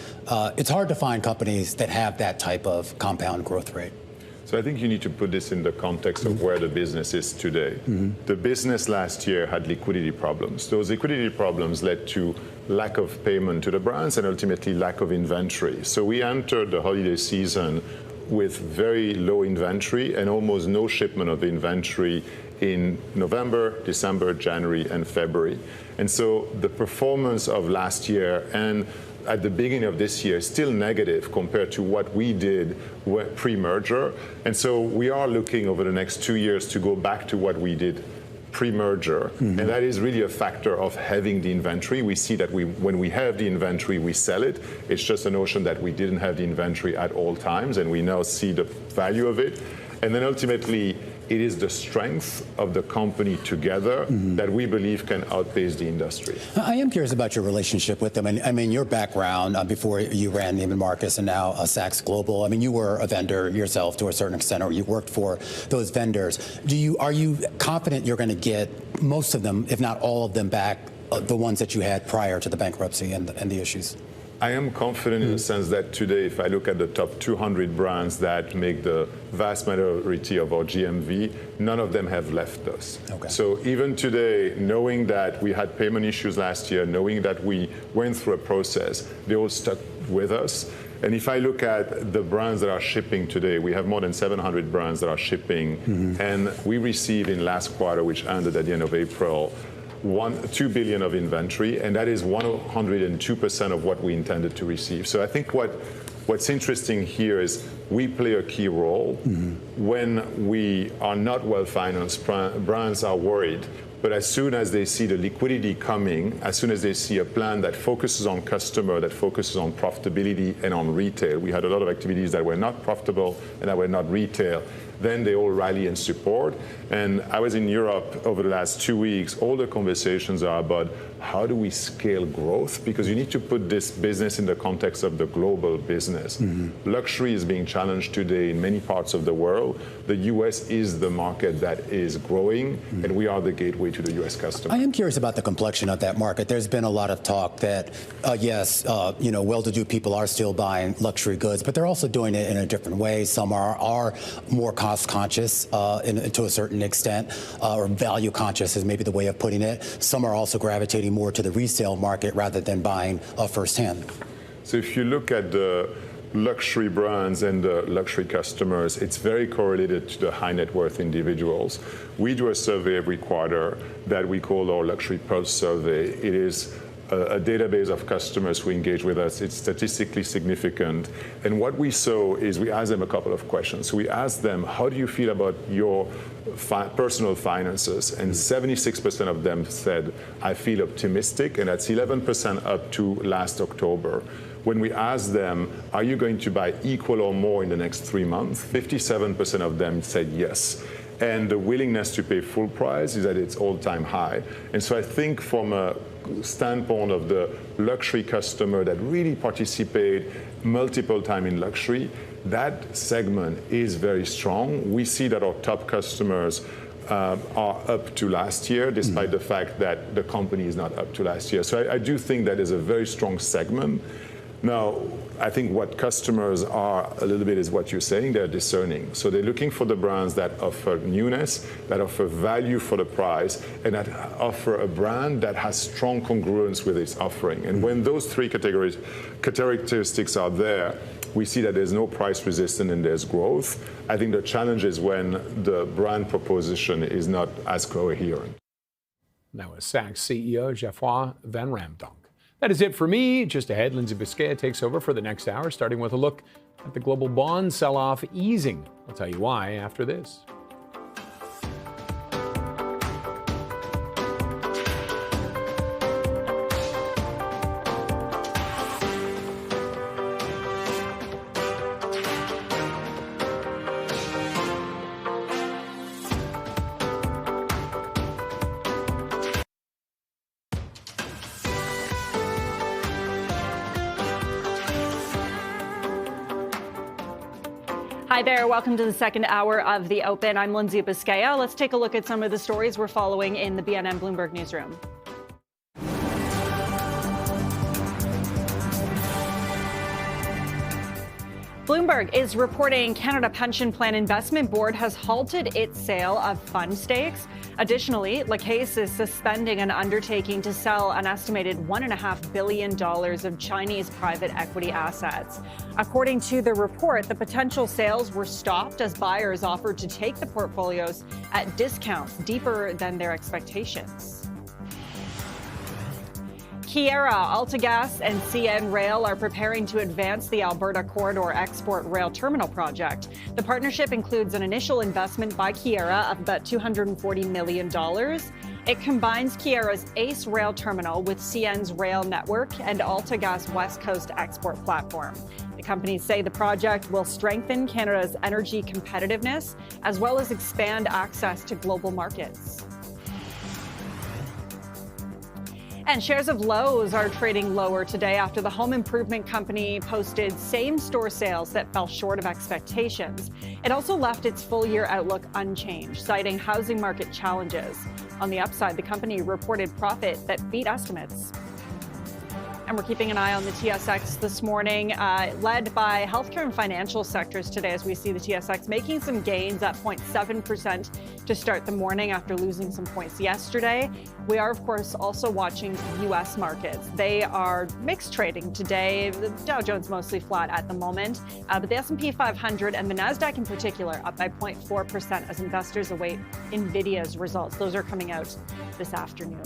it's hard to find companies that have that type of compound growth rate. So I think you need to put this in the context of where the business is today. The business last year had liquidity problems. Those liquidity problems led to lack of payment to the brands and ultimately lack of inventory. So we entered the holiday season with very low inventory and almost no shipment of inventory in November, December, January, and February. And so the performance of last year and at the beginning of this year is still negative compared to what we did pre-merger. And so we are looking over the next 2 years to go back to what we did pre-merger. And that is really a factor of having the inventory. We see that when we have the inventory, we sell it. It's just a notion that we didn't have the inventory at all times, and we now see the value of it. And then ultimately, it is the strength of the company together that we believe can outpace the industry. I am curious about your relationship with them. And I mean, your background before you ran Neiman Marcus and now Saks Global. I mean, you were a vendor yourself to a certain extent, or you worked for those vendors. Are you confident you're going to get most of them, if not all of them, back, the ones that you had prior to the bankruptcy and the issues? I am confident in the sense that today, if I look at the top 200 brands that make the vast majority of our GMV, none of them have left us. So even today, knowing that we had payment issues last year, knowing that we went through a process, they all stuck with us. And if I look at the brands that are shipping today, we have more than 700 brands that are shipping. And we received in last quarter, which ended at the end of April, $2 billion of inventory, and that is 102% of what we intended to receive. So I think what's interesting here is we play a key role. When we are not well-financed, brands are worried. But as soon as they see the liquidity coming, as soon as they see a plan that focuses on customer, that focuses on profitability and on retail, we had a lot of activities that were not profitable and that were not retail, then they all rally and support. And I was in Europe over the last 2 weeks. All the conversations are about how do we scale growth? Because you need to put this business in the context of the global business. Luxury is being challenged today in many parts of the world. The US is the market that is growing, and we are the gateway to the US customer. I am curious about the complexion of that market. There's been a lot of talk that, yes, well-to-do people are still buying luxury goods, but they're also doing it in a different way. Some are more cost conscious to a certain extent, or value conscious is maybe the way of putting it. Some are also gravitating more to the resale market rather than buying firsthand. So if you look at the luxury brands and the luxury customers, it's very correlated to the high net worth individuals. We do a survey every quarter that we call our Luxury Pulse survey. It is a database of customers who engage with us. It's statistically significant. And what we saw is we asked them a couple of questions. So we asked them, how do you feel about your personal finances? And 76% of them said, I feel optimistic. And that's 11% up to last October. When we asked them, are you going to buy equal or more in the next 3 months? 57% of them said yes. And the willingness to pay full price is at its all-time high. And so I think from a standpoint of the luxury customer that really participate multiple times in luxury, that segment is very strong. We see that our top customers are up to last year, despite the fact that the company is not up to last year. So I do think that is a very strong segment. Now, I think what customers are a little bit is what you're saying, they're discerning. So they're looking for the brands that offer newness, that offer value for the price, and that offer a brand that has strong congruence with its offering. And when those three characteristics are there, we see that there's no price resistance and there's growth. I think the challenge is when the brand proposition is not as coherent. That was Saks CEO Geoffroy Van Ramdonk. That is it for me. Just ahead, Lindsay Biscaya takes over for the next hour, starting with a look at the global bond sell-off easing. I'll tell you why after this. Hi there. Welcome to the second hour of The Open. I'm Lindsay Biscaya. Let's take a look at some of the stories we're following in the BNN Bloomberg newsroom. Bloomberg is reporting Canada Pension Plan Investment Board has halted its sale of fund stakes. Additionally, La Caisse is suspending an undertaking to sell an estimated $1.5 billion of Chinese private equity assets. According to the report, the potential sales were stopped as buyers offered to take the portfolios at discounts deeper than their expectations. Keyera, AltaGas, and CN Rail are preparing to advance the Alberta Corridor Export Rail Terminal project. The partnership includes an initial investment by Keyera of about $240 million. It combines Keyera's ACE Rail Terminal with CN's rail network and AltaGas West Coast export platform. The companies say the project will strengthen Canada's energy competitiveness as well as expand access to global markets. And shares of Lowe's are trading lower today after the home improvement company posted same-store sales that fell short of expectations. It also left its full-year outlook unchanged, citing housing market challenges. On the upside, the company reported profit that beat estimates. And we're keeping an eye on the TSX this morning, led by healthcare and financial sectors today, as we see the TSX making some gains at 0.7% to start the morning after losing some points yesterday. We are, of course, also watching U.S. markets. They are mixed trading today. The Dow Jones mostly flat at the moment, but the S&P 500 and the Nasdaq in particular up by 0.4% as investors await NVIDIA's results. Those are coming out this afternoon.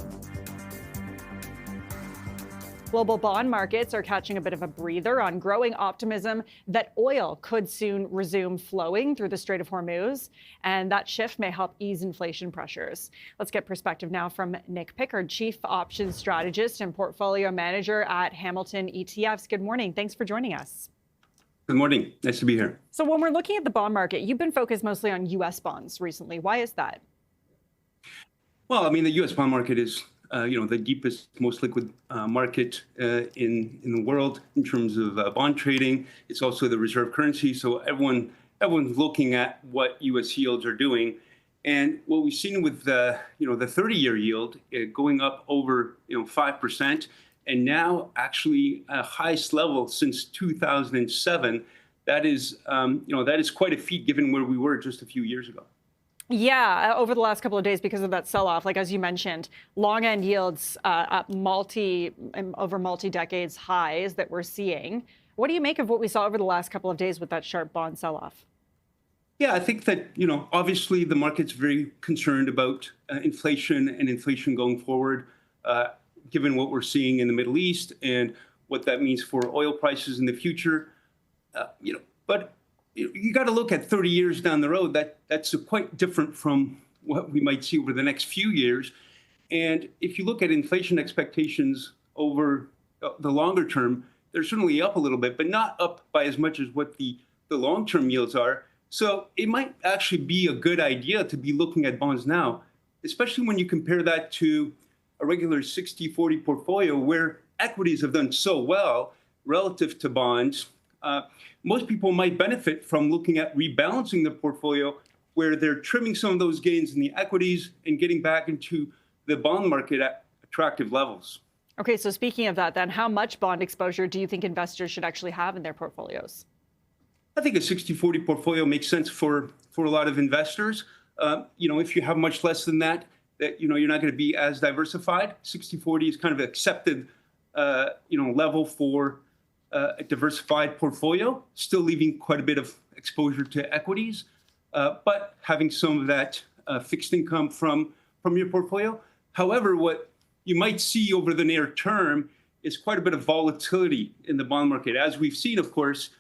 Global bond markets are catching a bit of a breather on growing optimism that oil could soon resume flowing through the Strait of Hormuz, and that shift may help ease inflation pressures. Let's get perspective now from Nick Pickard, Chief Options Strategist and Portfolio Manager at Hamilton ETFs. Good morning. Thanks for joining us. Good morning. Nice to be here. So when we're looking at the bond market, you've been focused mostly on U.S. bonds recently. Why is that? Well, I mean, the U.S. bond market is the deepest, most liquid market in the world in terms of bond trading. It's also the reserve currency, so everyone's looking at what U.S. yields are doing. And what we've seen with the 30-year yield going up over 5%, and now actually highest level since 2007. that is quite a feat given where we were just a few years ago. Yeah, over the last couple of days because of that sell-off, like as you mentioned, long end yields at over multi-decades highs that we're seeing. What do you make of what we saw over the last couple of days with that sharp bond sell-off? Yeah, I think that, obviously the market's very concerned about inflation and inflation going forward, given what we're seeing in the Middle East and what that means for oil prices in the future. But you got to look at 30 years down the road. That's quite different from what we might see over the next few years. And if you look at inflation expectations over the longer term, they're certainly up a little bit, but not up by as much as what the long-term yields are. So it might actually be a good idea to be looking at bonds now, especially when you compare that to a regular 60-40 portfolio where equities have done so well relative to bonds. Most people might benefit from looking at rebalancing the portfolio where they're trimming some of those gains in the equities and getting back into the bond market at attractive levels. Okay, so speaking of that, then, how much bond exposure do you think investors should actually have in their portfolios? I think a 60-40 portfolio makes sense for a lot of investors. If you have much less than that, you're not going to be as diversified. 60-40 is kind of an accepted, level for a diversified portfolio, still leaving quite a bit of exposure to equities, but having some of that fixed income from your portfolio. However, what you might see over the near term is quite a bit of volatility in the bond market. As we've seen, of course,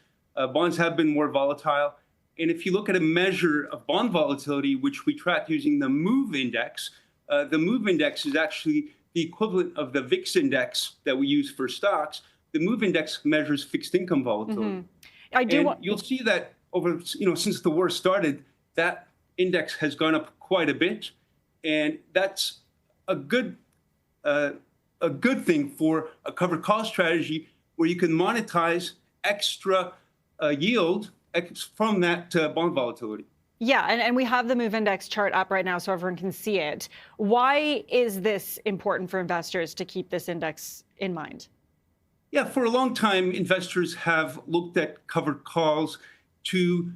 bonds have been more volatile. And if you look at a measure of bond volatility, which we track using the MOVE index, the MOVE index is actually the equivalent of the VIX index that we use for stocks. The MOVE index measures fixed income volatility. You'll see that over, since the war started, that index has gone up quite a bit. And that's a good thing for a covered call strategy where you can monetize extra yield from that bond volatility. Yeah, and we have the MOVE Index chart up right now so everyone can see it. Why is this important for investors to keep this index in mind? Yeah, for a long time, investors have looked at covered calls to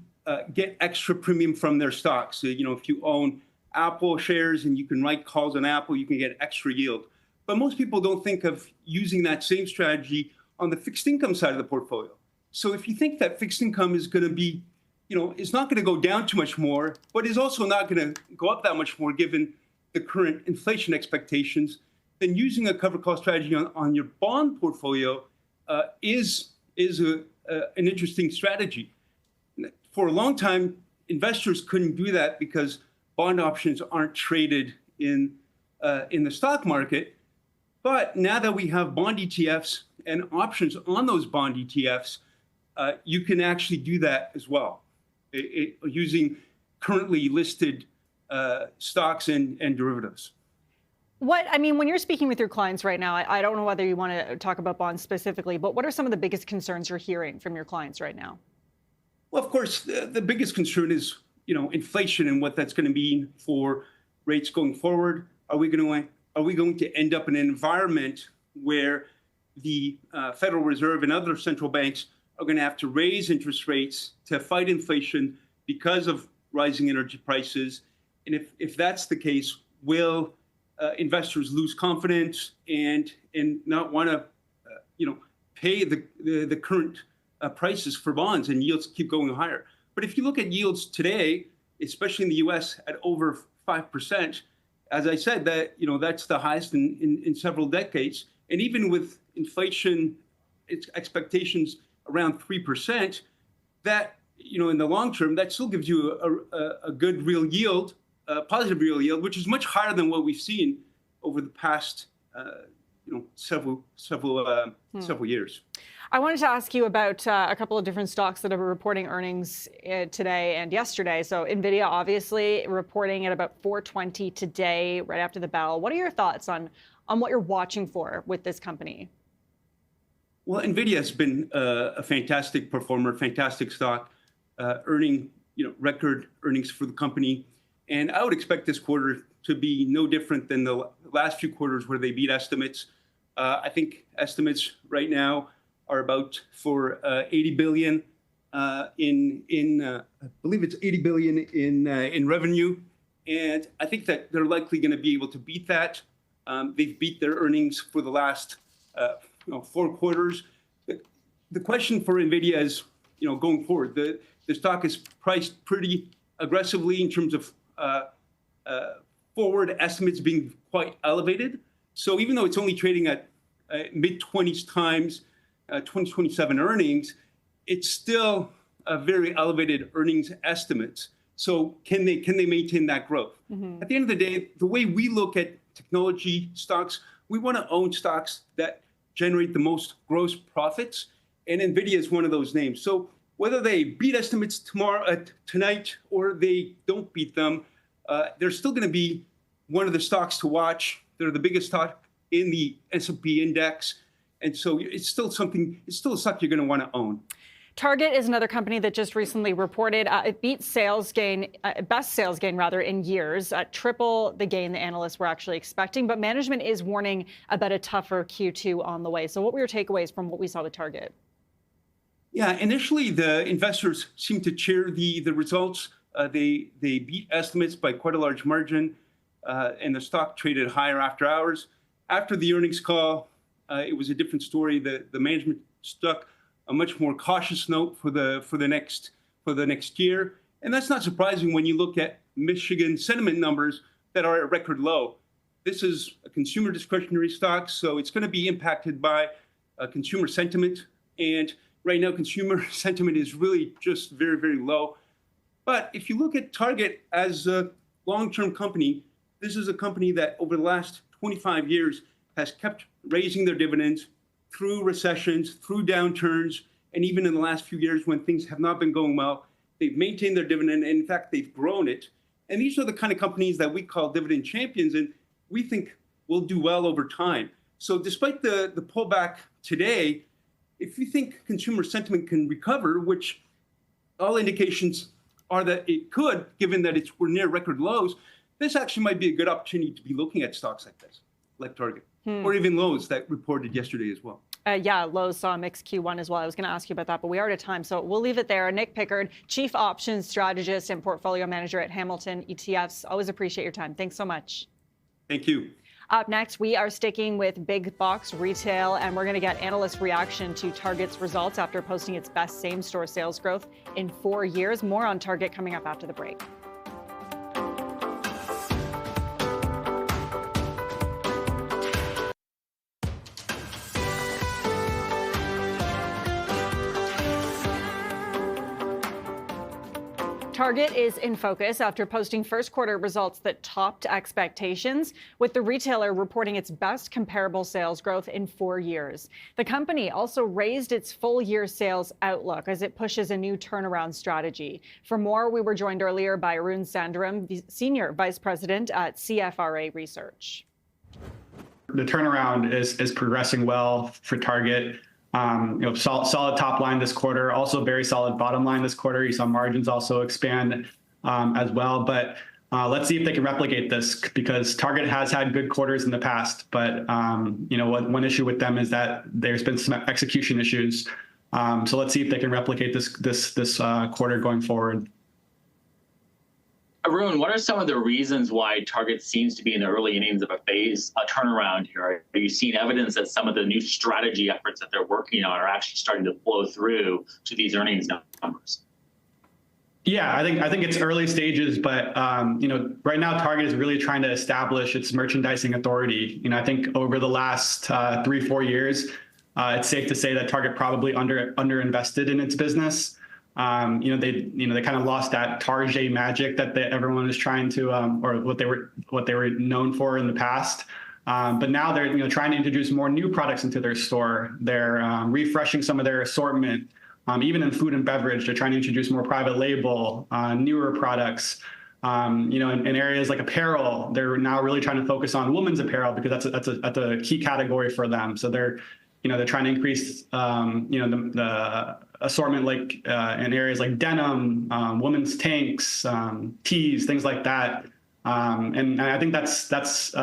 get extra premium from their stocks. So, if you own Apple shares and you can write calls on Apple, you can get extra yield. But most people don't think of using that same strategy on the fixed income side of the portfolio. So if you think that fixed income is going to be, is not going to go down too much more, but is also not going to go up that much more given the current inflation expectations, then using a covered call strategy on your bond portfolio is an interesting strategy. For a long time, investors couldn't do that because bond options aren't traded in the stock market. But now that we have bond ETFs and options on those bond ETFs, you can actually do that as well, using currently listed stocks and derivatives. When you're speaking with your clients right now, I don't know whether you want to talk about bonds specifically, but what are some of the biggest concerns you're hearing from your clients right now? Well, of course, the biggest concern is, inflation and what that's going to mean for rates going forward. Are we going to end up in an environment where the Federal Reserve and other central banks are going to have to raise interest rates to fight inflation because of rising energy prices? And if that's the case, will investors lose confidence and not want to, pay the current prices for bonds and yields keep going higher? But if you look at yields today, especially in the U.S. at over 5%, as I said, that's the highest in several decades. And even with inflation expectations around 3%, that, in the long term, that still gives you a good real yield, positive real yield, which is much higher than what we've seen over the past, several years. I wanted to ask you about a couple of different stocks that are reporting earnings today and yesterday. So NVIDIA, obviously, reporting at about 4:20 today, right after the bell. What are your thoughts on what you're watching for with this company? Well, NVIDIA has been a fantastic performer, fantastic stock, earning record earnings for the company. And I would expect this quarter to be no different than the last few quarters where they beat estimates. I think estimates right now are about for $80 billion I believe it's 80 billion in revenue, and I think that they're likely going to be able to beat that. They've beat their earnings for the last 4 quarters. The question for NVIDIA is, going forward, the stock is priced pretty aggressively in terms of forward estimates being quite elevated. So even though it's only trading at mid-20s times 2027 earnings, it's still a very elevated earnings estimates. So can they maintain that growth? Mm-hmm. At the end of the day, the way we look at technology stocks, we want to own stocks that generate the most gross profits, and NVIDIA is one of those names. So whether they beat estimates tonight or they don't beat them, they're still going to be one of the stocks to watch. They're the biggest stock in the S&P index, and so it's still a stock you're going to want to own. Target is another company that just recently reported it beat best sales gain in years, triple the gain the analysts were actually expecting. But management is warning about a tougher Q2 on the way. So what were your takeaways from what we saw with Target? Yeah, initially the investors seemed to cheer the results. They beat estimates by quite a large margin, and the stock traded higher after hours. After the earnings call, it was a different story. The management stuck a much more cautious note for the next year, and that's not surprising when you look at Michigan sentiment numbers that are at record low. This is a consumer discretionary stock, so it's going to be impacted by consumer sentiment. And right now, consumer sentiment is really just very, very low. But if you look at Target as a long-term company, this is a company that over the last 25 years has kept raising their dividends through recessions, through downturns, and even in the last few years when things have not been going well, they've maintained their dividend, and in fact, they've grown it. And these are the kind of companies that we call dividend champions, and we think will do well over time. So despite the pullback today, if you think consumer sentiment can recover, which all indications are that it could, given that we're near record lows, this actually might be a good opportunity to be looking at stocks like this, like Target, or even Lowe's that reported yesterday as well. Yeah, Lowe's saw a mixed Q1 as well. I was going to ask you about that, but we are out of time, so we'll leave it there. Nick Pickard, Chief Options Strategist and Portfolio Manager at Hamilton ETFs. Always appreciate your time. Thanks so much. Thank you. Up next, we are sticking with big box retail, and we're going to get analyst reaction to Target's results after posting its best same-store sales growth in 4 years. More on Target coming up after the break. Target is in focus after posting first quarter results that topped expectations, with the retailer reporting its best comparable sales growth in 4 years. The company also raised its full year sales outlook as it pushes a new turnaround strategy. For more, we were joined earlier by Arun Sundaram, the Senior Vice President at CFRA Research. The turnaround is progressing well for Target. Solid top line this quarter, also very solid bottom line this quarter. You saw margins also expand as well. But let's see if they can replicate this, because Target has had good quarters in the past. But one issue with them is that there's been some execution issues. So let's see if they can replicate this quarter going forward. Arun, what are some of the reasons why Target seems to be in the early innings of a turnaround here? Are you seeing evidence that some of the new strategy efforts that they're working on are actually starting to flow through to these earnings numbers? Yeah, I think it's early stages, but right now Target is really trying to establish its merchandising authority. I think over the last 3-4 years, it's safe to say that Target probably underinvested in its business. They kind of lost that Target magic that everyone is trying to, or what they were known for in the past. But now they're trying to introduce more new products into their store. They're refreshing some of their assortment. Even in food and beverage, they're trying to introduce more private label, newer products. In areas like apparel, they're now really trying to focus on women's apparel, because that's a key category for them. So they're trying to increase the assortment, like in areas like denim, women's tanks, tees, things like that. And I think that's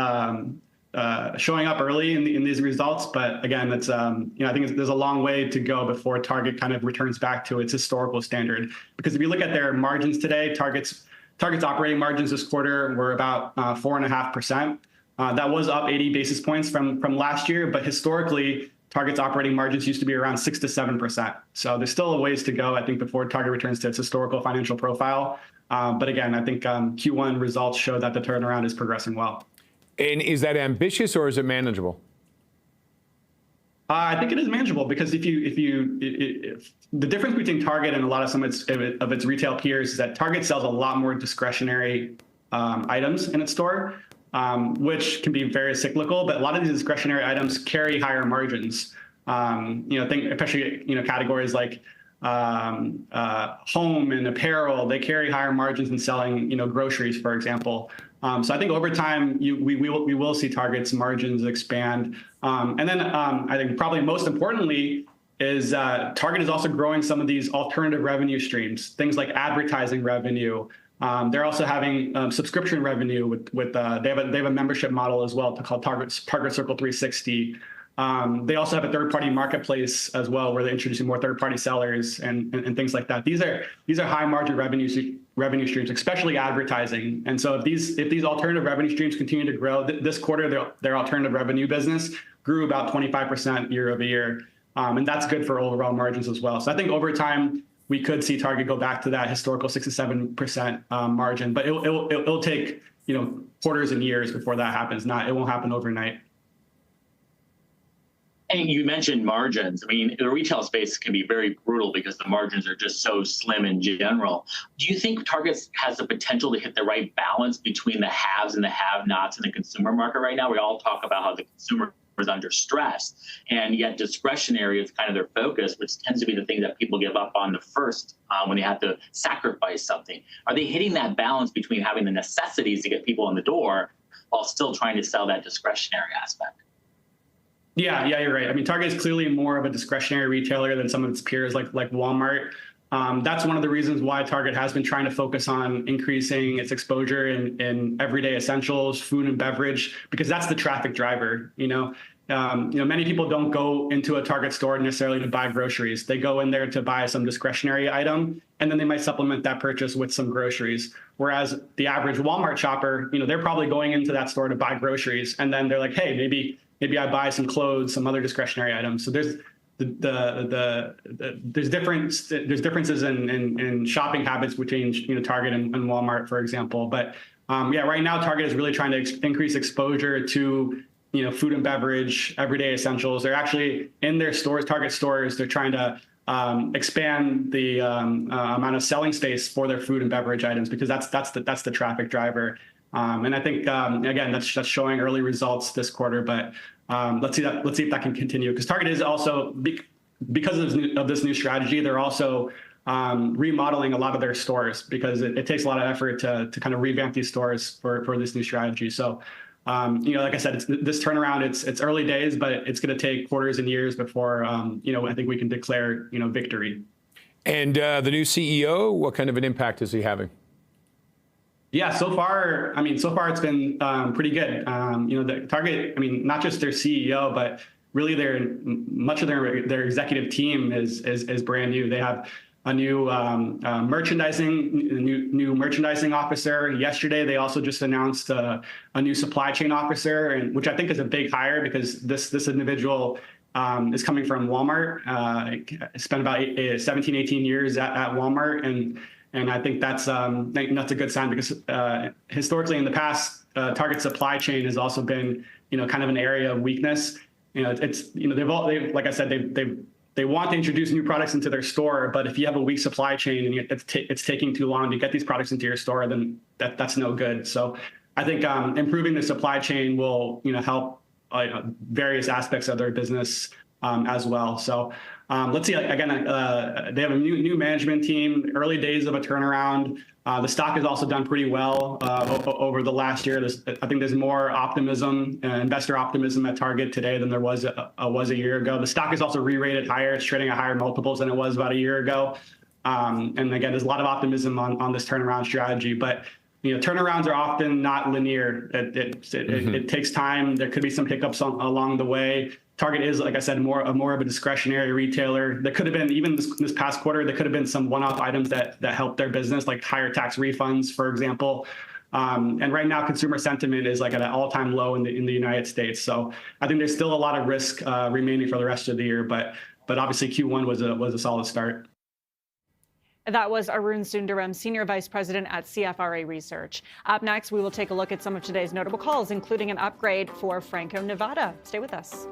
showing up early in these results, but again, it's I think there's a long way to go before Target kind of returns back to its historical standard. Because if you look at their margins today, Target's operating margins this quarter were about 4.5%. That was up 80 basis points from last year, but historically, Target's operating margins used to be around 6 to 7%. So there's still a ways to go, I think, before Target returns to its historical financial profile. But again, I think Q1 results show that the turnaround is progressing well. And is that ambitious or is it manageable? I think it is manageable because if the difference between Target and a lot of some of its retail peers is that Target sells a lot more discretionary items in its store, which can be very cyclical. But a lot of these discretionary items carry higher margins. Think especially categories like home and apparel. They carry higher margins than selling groceries, for example. So I think over time we will see Target's margins expand. And then I think probably most importantly is Target is also growing some of these alternative revenue streams, things like advertising revenue. They're also having subscription revenue with they have a membership model as well called Target Circle 360. They also have a third-party marketplace as well, where they're introducing more third-party sellers and things like that. These are high-margin revenue streams, especially advertising. And so if these alternative revenue streams continue to grow, this quarter their alternative revenue business grew about 25% year over year, and that's good for overall margins as well. So I think over time we could see Target go back to that historical 6 to 7% margin, but it'll take quarters and years before that happens. It won't happen overnight. And you mentioned margins. I mean, the retail space can be very brutal because the margins are just so slim in general. Do you think Target has the potential to hit the right balance between the haves and the have-nots in the consumer market right now? We all talk about how the consumer is under stress, and yet discretionary is kind of their focus, which tends to be the thing that people give up on the first when they have to sacrifice something. Are they hitting that balance between having the necessities to get people in the door while still trying to sell that discretionary aspect? Yeah, you're right. I mean, Target is clearly more of a discretionary retailer than some of its peers like Walmart. That's one of the reasons why Target has been trying to focus on increasing its exposure in everyday essentials, food and beverage, because that's the traffic driver. Many people don't go into a Target store necessarily to buy groceries. They go in there to buy some discretionary item, and then they might supplement that purchase with some groceries. Whereas the average Walmart shopper, they're probably going into that store to buy groceries, and then they're like, hey, maybe I buy some clothes, some other discretionary items. So there's differences in shopping habits between Target and Walmart, for example. But right now Target is really trying to increase exposure to food and beverage, everyday essentials. They're actually in their stores, Target stores. They're trying to expand the amount of selling space for their food and beverage items because that's the traffic driver. And I think again that's showing early results this quarter, but let's see if that can continue, because Target is also because of this new strategy, they're also remodeling a lot of their stores because it takes a lot of effort to kind of revamp these stores for this new strategy. So like I said, this turnaround, it's early days, but it's going to take quarters and years before I think we can declare victory. And the new CEO, what kind of an impact is he having? Yeah, so far it's been pretty good. The Target, not just their CEO, but really much of their executive team is brand new. They have a new merchandising officer. Yesterday, they also just announced a new supply chain officer, and which I think is a big hire because this individual is coming from Walmart. Spent about 17, 18 years at Walmart, and I think that's a good sign because historically in the past, Target supply chain has also been kind of an area of weakness. Like I said, they want to introduce new products into their store, but if you have a weak supply chain and it's taking too long to get these products into your store, then that's no good. So I think improving the supply chain will help various aspects of their business as well. So let's see. Again, they have a new management team. Early days of a turnaround. The stock has also done pretty well over the last year. I think there's more optimism, investor optimism at Target today than there was a year ago. The stock is also re-rated higher. It's trading at higher multiples than it was about a year ago. And again, there's a lot of optimism on this turnaround strategy. But turnarounds are often not linear. It takes time. There could be some hiccups along the way. Target is, like I said, more of a discretionary retailer. There could have been, even this past quarter, there could have been some one-off items that helped their business, like higher tax refunds, for example. And right now, consumer sentiment is like at an all-time low in the United States. So I think there's still a lot of risk remaining for the rest of the year. But obviously, Q1 was a solid start. That was Arun Sundaram, Senior Vice President at CFRA Research. Up next, we will take a look at some of today's notable calls, including an upgrade for Franco-Nevada. Stay with us.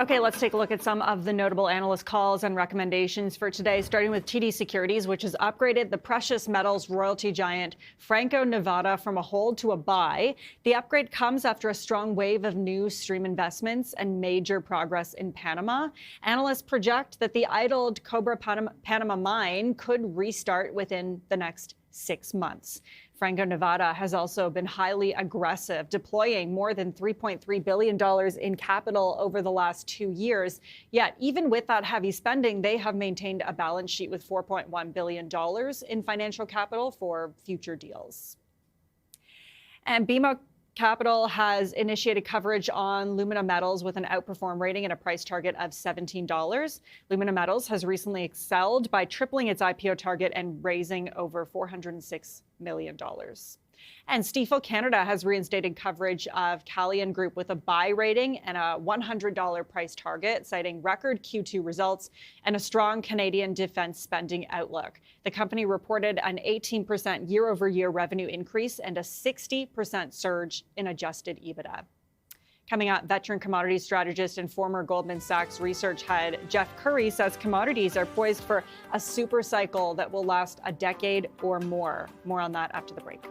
Okay, let's take a look at some of the notable analyst calls and recommendations for today, starting with TD Securities, which has upgraded the precious metals royalty giant Franco-Nevada from a hold to a buy. The upgrade comes after a strong wave of new stream investments and major progress in Panama. Analysts project that the idled Cobre Panama mine could restart within the next 6 months. Franco-Nevada has also been highly aggressive, deploying more than $3.3 billion in capital over the last 2 years. Yet, even with that heavy spending, they have maintained a balance sheet with $4.1 billion in financial capital for future deals. And BMO Capital has initiated coverage on Lumina Metals with an outperform rating and a price target of $17. Lumina Metals has recently excelled by tripling its IPO target and raising over $406 million. And Stifel Canada has reinstated coverage of Calian Group with a buy rating and a $100 price target, citing record Q2 results and a strong Canadian defense spending outlook. The company reported an 18% year-over-year revenue increase and a 60% surge in adjusted EBITDA. Coming up, veteran commodities strategist and former Goldman Sachs research head Jeff Curry says commodities are poised for a super cycle that will last a decade or more. More on that after the break.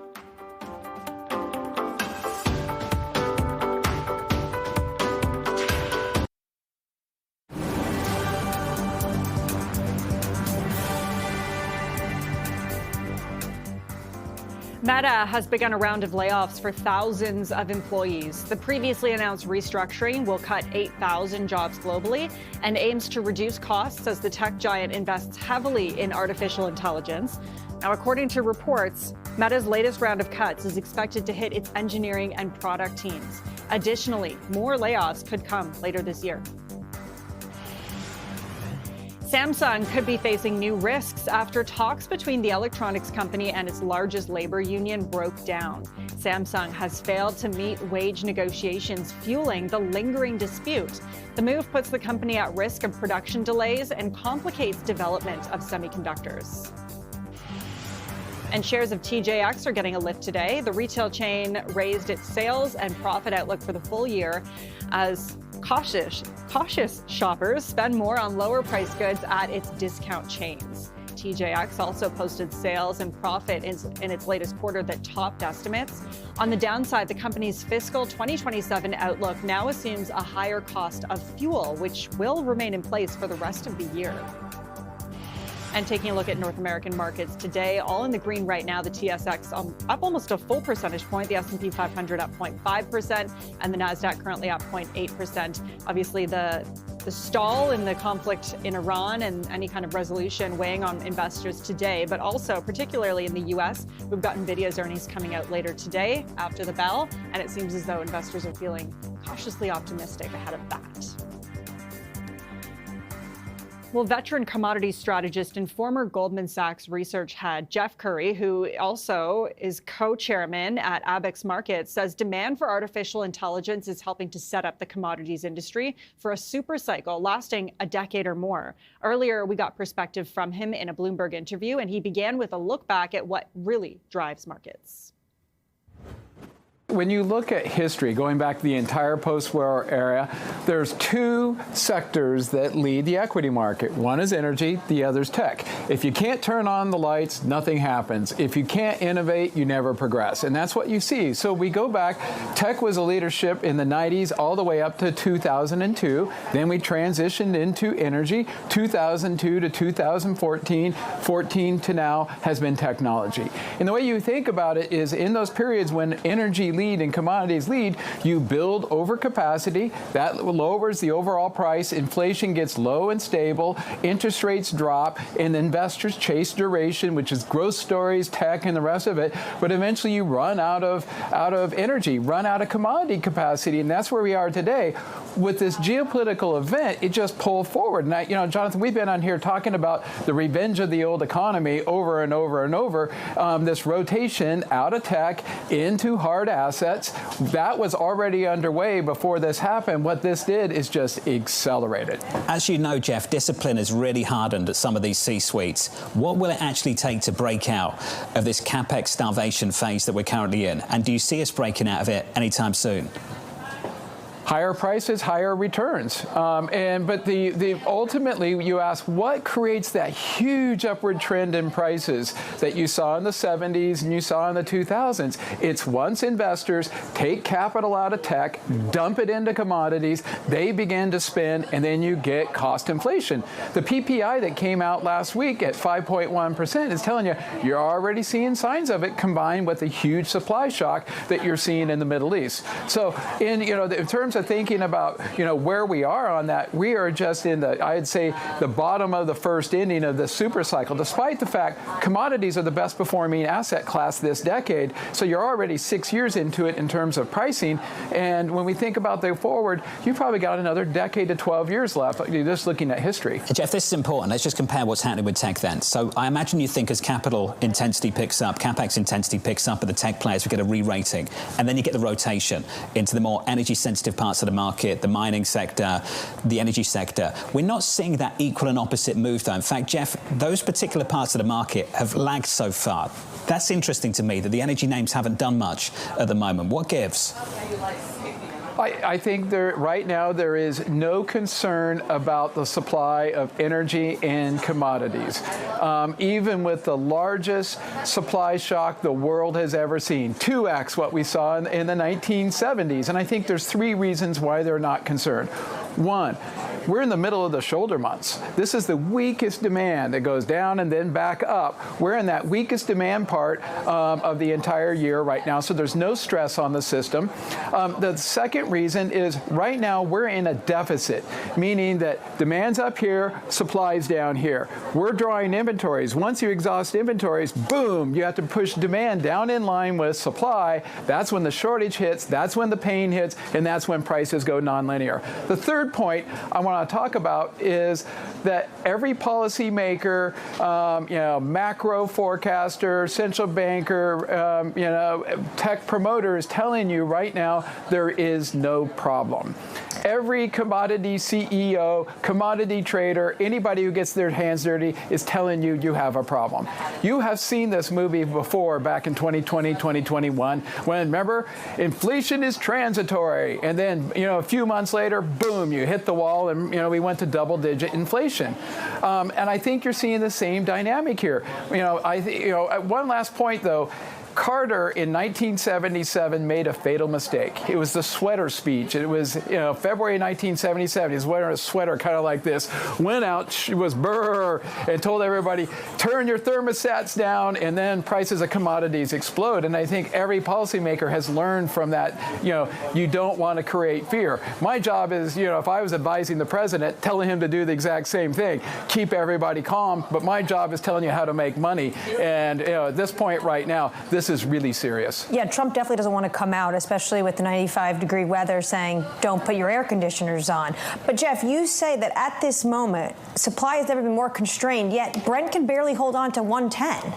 Meta has begun a round of layoffs for thousands of employees. The previously announced restructuring will cut 8,000 jobs globally and aims to reduce costs as the tech giant invests heavily in artificial intelligence. Now, according to reports, Meta's latest round of cuts is expected to hit its engineering and product teams. Additionally, more layoffs could come later this year. Samsung could be facing new risks after talks between the electronics company and its largest labor union broke down. Samsung has failed to meet wage negotiations, fueling the lingering dispute. The move puts the company at risk of production delays and complicates development of semiconductors. And shares of TJX are getting a lift today. The retail chain raised its sales and profit outlook for the full year as cautious shoppers spend more on lower price goods at its discount chains. TJX also posted sales and profit in its latest quarter that topped estimates. On the downside, the company's fiscal 2027 outlook now assumes a higher cost of fuel, which will remain in place for the rest of the year. And taking a look at North American markets today, all in the green right now. The TSX up almost a full percentage point, the S&P 500 up 0.5%, and the Nasdaq currently up 0.8%. Obviously, the stall in the conflict in Iran and any kind of resolution weighing on investors today, but also particularly in the U.S. We've got NVIDIA's earnings coming out later today after the bell, and it seems as though investors are feeling cautiously optimistic ahead of that. Well, veteran commodities strategist and former Goldman Sachs research head Jeff Curry, who also is co-chairman at Abex Markets, says demand for artificial intelligence is helping to set up the commodities industry for a super cycle lasting a decade or more. Earlier, we got perspective from him in a Bloomberg interview, and he began with a look back at what really drives markets. When you look at history, going back to the entire post-war era, there's two sectors that lead the equity market. One is energy, the other is tech. If you can't turn on the lights, nothing happens. If you can't innovate, you never progress. And that's what you see. So we go back, tech was a leadership in the 90s all the way up to 2002. Then we transitioned into energy. 2002 to 2014, 14 to now has been technology. And the way you think about it is in those periods when energy lead and commodities lead, you build overcapacity. That lowers the overall price. Inflation gets low and stable. Interest rates drop, and investors chase duration, which is growth stories, tech, and the rest of it. But eventually, you run out of energy, run out of commodity capacity, and that's where we are today. With this geopolitical event, it just pulled forward. And Jonathan, we've been on here talking about the revenge of the old economy over and over and over. This rotation out of tech into hard assets, that was already underway before this happened. What this did is just accelerate it. As you know, Jeff, discipline has really hardened at some of these C-suites. What will it actually take to break out of this CapEx starvation phase that we're currently in? And do you see us breaking out of it anytime soon? Higher prices, higher returns. But ultimately, you ask, what creates that huge upward trend in prices that you saw in the 70s and you saw in the 2000s? It's once investors take capital out of tech, dump it into commodities, they begin to spend, and then you get cost inflation. The PPI that came out last week at 5.1% is telling you you're already seeing signs of it, combined with the huge supply shock that you're seeing in the Middle East. So in terms of thinking about where we are on that, we are just in I'd say the bottom of the first inning of the super cycle, despite the fact commodities are the best performing asset class this decade. So you're already 6 years into it in terms of pricing. And when we think about the forward, you've probably got another decade to 12 years left, just looking at history. Jeff, this is important. Let's just compare what's happening with tech then. So I imagine you think as capital intensity picks up, CapEx intensity picks up, at the tech players, we get a re-rating. And then you get the rotation into the more energy sensitive parts of the market, the mining sector, the energy sector. We're not seeing that equal and opposite move, though. In fact, Jeff, those particular parts of the market have lagged so far. That's interesting to me, that the energy names haven't done much at the moment. What gives? I think right now there is no concern about the supply of energy and commodities. Even with the largest supply shock the world has ever seen, 2x what we saw in the 1970s. And I think there's three reasons why they're not concerned. One, we're in the middle of the shoulder months. This is the weakest demand that goes down and then back up. We're in that weakest demand part of the entire year right now, so there's no stress on the system. The second reason is right now we're in a deficit, meaning that demand's up here, supply's down here. We're drawing inventories. Once you exhaust inventories, boom, you have to push demand down in line with supply. That's when the shortage hits, that's when the pain hits, and that's when prices go nonlinear. The third point I want to talk about is that every policymaker, macro forecaster, central banker, tech promoter is telling you right now there is no problem. Every commodity CEO, commodity trader, anybody who gets their hands dirty is telling you you have a problem. You have seen this movie before back in 2020, 2021, when, remember, inflation is transitory. And then, a few months later, boom, you hit the wall and, we went to double-digit inflation. And I think you're seeing the same dynamic here. One last point, though. Carter in 1977 made a fatal mistake. It was the sweater speech. It was, February 1977. He was wearing a sweater kind of like this. Went out, she was brr, and told everybody, turn your thermostats down, and then prices of commodities explode. And I think every policymaker has learned from that, you don't want to create fear. My job is, if I was advising the president, telling him to do the exact same thing, keep everybody calm. But my job is telling you how to make money. And, at this point right now, this is really serious. Yeah, Trump definitely doesn't want to come out, especially with the 95-degree weather, saying don't put your air conditioners on. But Jeff, you say that at this moment, supply has never been more constrained, yet Brent can barely hold on to 110.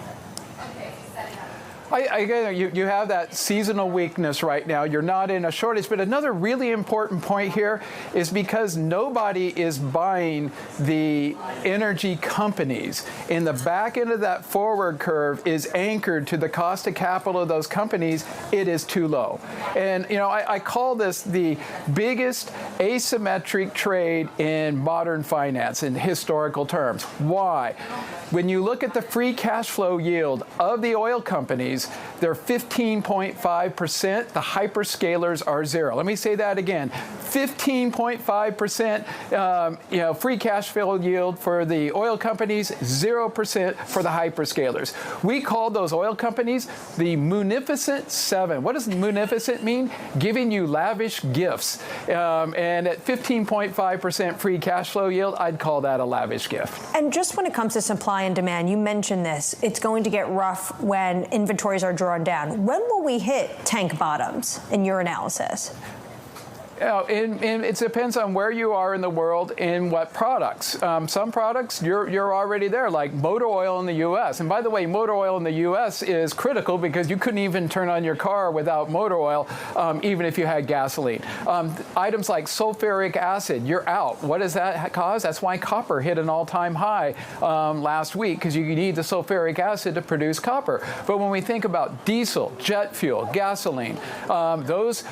Again, you have that seasonal weakness right now. You're not in a shortage. But another really important point here is because nobody is buying the energy companies, in the back end of that forward curve is anchored to the cost of capital of those companies. It is too low. And, I call this the biggest asymmetric trade in modern finance in historical terms. Why? When you look at the free cash flow yield of the oil companies, they're 15.5%. The hyperscalers are 0. Let me say that again. 15.5% free cash flow yield for the oil companies, 0% for the hyperscalers. We call those oil companies the Munificent Seven. What does munificent mean? Giving you lavish gifts. And at 15.5% free cash flow yield, I'd call that a lavish gift. And just when it comes to supply and demand, you mentioned this, it's going to get rough when inventories are drawn down. When will we hit tank bottoms in your analysis? It depends on where you are in the world and what products. Some products, you're already there, like motor oil in the U.S. And by the way, motor oil in the U.S. is critical because you couldn't even turn on your car without motor oil, even if you had gasoline. Items like sulfuric acid, you're out. What does that cause? That's why copper hit an all-time high last week, because you need the sulfuric acid to produce copper. But when we think about diesel, jet fuel, gasoline, those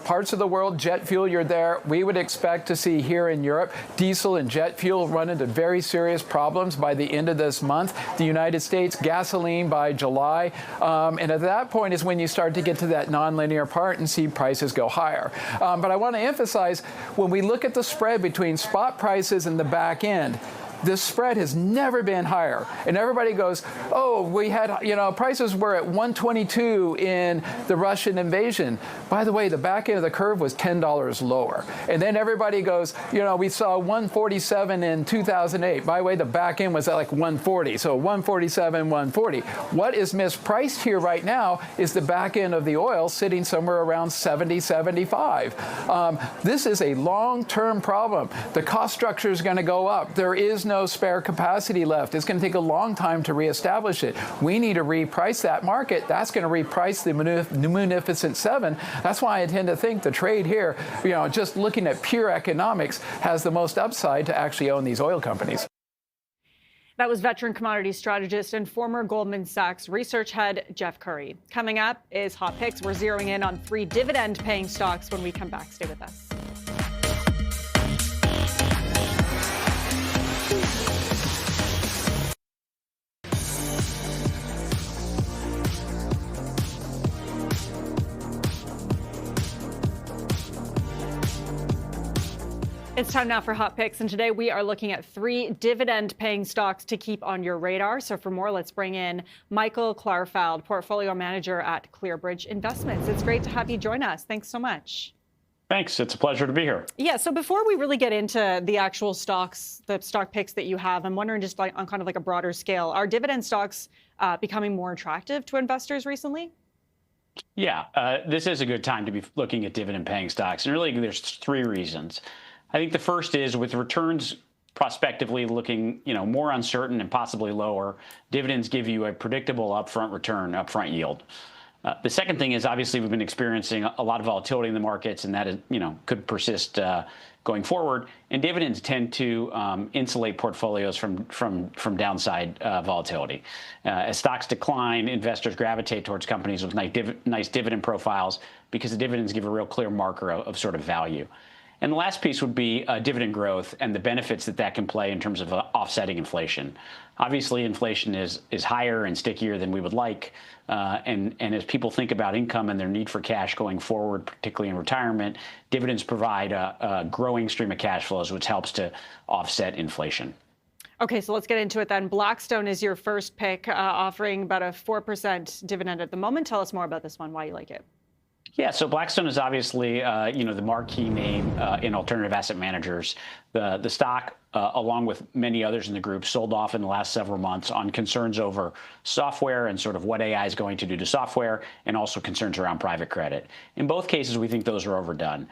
parts of the world, jet fuel, you're there. We would expect to see here in Europe diesel and jet fuel run into very serious problems by the end of this month. The United States, gasoline by July. And at that point is when you start to get to that nonlinear part and see prices go higher. But I want to emphasize, when we look at the spread between spot prices and the back end, this spread has never been higher. And everybody goes, oh, we had, prices were at 122 in the Russian invasion. By the way, the back end of the curve was $10 lower. And then everybody goes, we saw 147 in 2008. By the way, the back end was at like 140. So 147, 140. What is mispriced here right now is the back end of the oil sitting somewhere around 70, 75. This is a long-term problem. The cost structure is going to go up. There is no spare capacity left. It's going to take a long time to reestablish it. We need to reprice that market. That's going to reprice the Munificent Seven. That's why I tend to think the trade here, just looking at pure economics, has the most upside to actually own these oil companies. That was veteran commodities strategist and former Goldman Sachs research head Jeff Currie. Coming up is Hot Picks. We're zeroing in on 3 dividend-paying stocks when we come back. Stay with us. It's time now for Hot Picks, and today we are looking at 3 dividend-paying stocks to keep on your radar. So for more, let's bring in Michael Klarfeld, portfolio manager at ClearBridge Investments. It's great to have you join us. Thanks so much. Thanks. It's a pleasure to be here. Yeah, so before we really get into the actual stocks, the stock picks that you have, I'm wondering, just like on kind of like a broader scale, are dividend stocks becoming more attractive to investors recently? Yeah, this is a good time to be looking at dividend-paying stocks. And really, there's 3 reasons. I think the first is, with returns prospectively looking, more uncertain and possibly lower, dividends give you a predictable upfront return, upfront yield. The second thing is, obviously, we've been experiencing a lot of volatility in the markets, and that is, could persist going forward. And dividends tend to insulate portfolios from downside volatility. As stocks decline, investors gravitate towards companies with nice dividend profiles because the dividends give a real clear marker of sort of value. And the last piece would be dividend growth and the benefits that can play in terms of offsetting inflation. Obviously, inflation is higher and stickier than we would like. And as people think about income and their need for cash going forward, particularly in retirement, dividends provide a growing stream of cash flows, which helps to offset inflation. Okay, so let's get into it then. Blackstone is your first pick, offering about a 4% dividend at the moment. Tell us more about this one, why you like it. Yeah, so Blackstone is obviously, the marquee name in alternative asset managers. The stock, along with many others in the group, sold off in the last several months on concerns over software and sort of what AI is going to do to software, and also concerns around private credit. In both cases, we think those are overdone.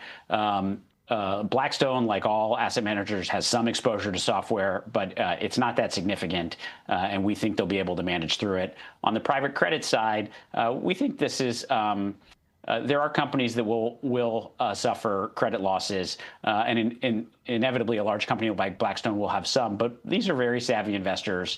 Blackstone, like all asset managers, has some exposure to software, but it's not that significant, and we think they'll be able to manage through it. On the private credit side, we think this is there are companies that will suffer credit losses, and inevitably a large company like Blackstone will have some. But these are very savvy investors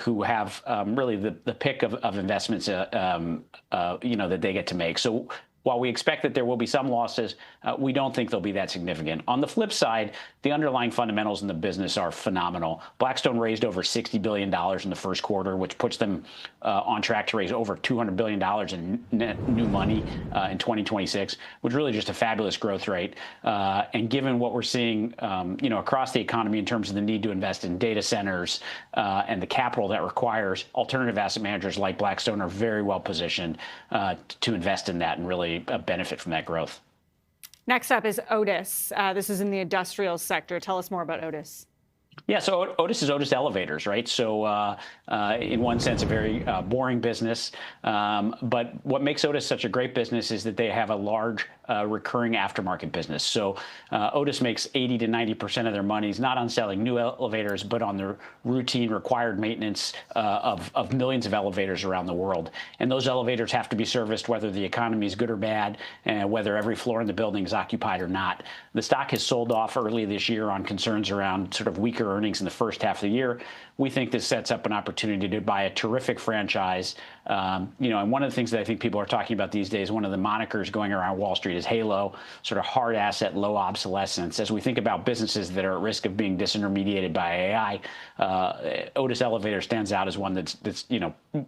who have really the pick of investments, that they get to make. So while we expect that there will be some losses, we don't think they'll be that significant. On the flip side, the underlying fundamentals in the business are phenomenal. Blackstone raised over $60 billion in the first quarter, which puts them on track to raise over $200 billion in net new money in 2026, which is really just a fabulous growth rate. And given what we're seeing, across the economy in terms of the need to invest in data centers and the capital that requires, alternative asset managers like Blackstone are very well positioned to invest in that and really benefit from that growth. Next up is Otis. This is in the industrial sector. Tell us more about Otis. Yeah, so Otis is Otis Elevators, right? So in one sense, a very boring business. But what makes Otis such a great business is that they have a large recurring aftermarket business. So Otis makes 80 to 90% of their money is not on selling new elevators, but on the routine required maintenance of millions of elevators around the world. And those elevators have to be serviced whether the economy is good or bad, and whether every floor in the building is occupied or not. The stock has sold off early this year on concerns around sort of weaker earnings in the first half of the year. We think this sets up an opportunity to buy a terrific franchise. And one of the things that I think people are talking about these days, one of the monikers going around Wall Street is HALO, sort of hard asset, low obsolescence. As we think about businesses that are at risk of being disintermediated by AI, Otis Elevator stands out as one that's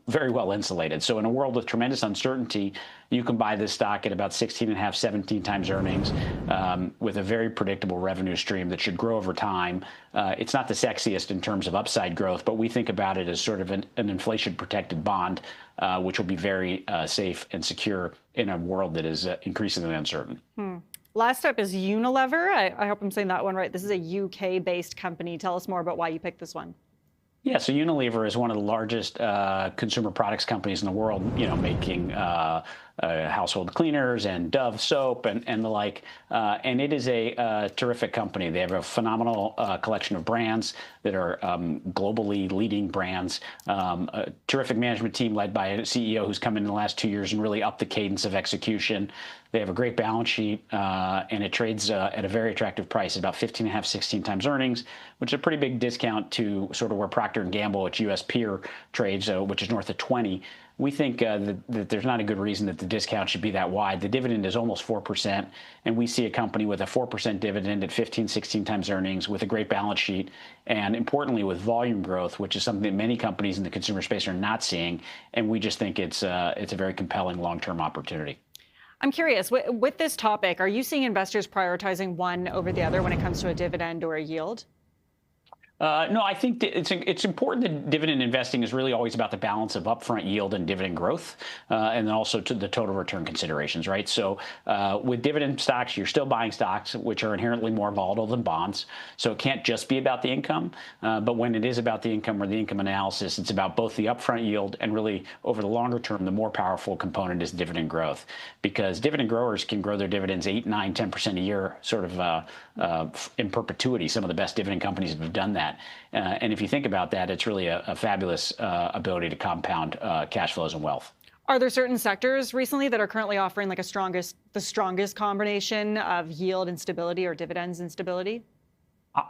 very well insulated. So in a world with tremendous uncertainty, you can buy this stock at about 16.5, 17 times earnings with a very predictable revenue stream that should grow over time. It's not the sexiest in terms of upside growth, but we think about it as sort of an inflation-protected bond, which will be very safe and secure in a world that is increasingly uncertain. Last up is Unilever. I hope I'm saying that one right. This is a UK-based company. Tell us more about why you picked this one. Yeah, so Unilever is one of the largest consumer products companies in the world, making household cleaners and Dove soap and the like. And it is a terrific company. They have a phenomenal collection of brands that are globally leading brands. A terrific management team led by a CEO who's come in the last 2 years and really upped the cadence of execution. They have a great balance sheet, and it trades at a very attractive price, about 15.5, 16 times earnings, which is a pretty big discount to sort of where Procter & Gamble, its U.S. peer, trades, which is north of 20. We think that there's not a good reason that the discount should be that wide. The dividend is almost 4%, and we see a company with a 4% dividend at 15, 16 times earnings with a great balance sheet, and importantly with volume growth, which is something that many companies in the consumer space are not seeing, and we just think it's a very compelling long-term opportunity. I'm curious, with this topic, are you seeing investors prioritizing one over the other when it comes to a dividend or a yield? No, I think it's important that dividend investing is really always about the balance of upfront yield and dividend growth, and then also to the total return considerations, right? So with dividend stocks, you're still buying stocks which are inherently more volatile than bonds. So it can't just be about the income. But when it is about the income or the income analysis, it's about both the upfront yield and really over the longer term, the more powerful component is dividend growth. Because dividend growers can grow their dividends 8, 9, 10% a year, sort of in perpetuity. Some of the best dividend companies have done that. And if you think about that, it's really a fabulous ability to compound cash flows and wealth. Are there certain sectors recently that are currently offering like the strongest combination of yield and stability or dividends and stability?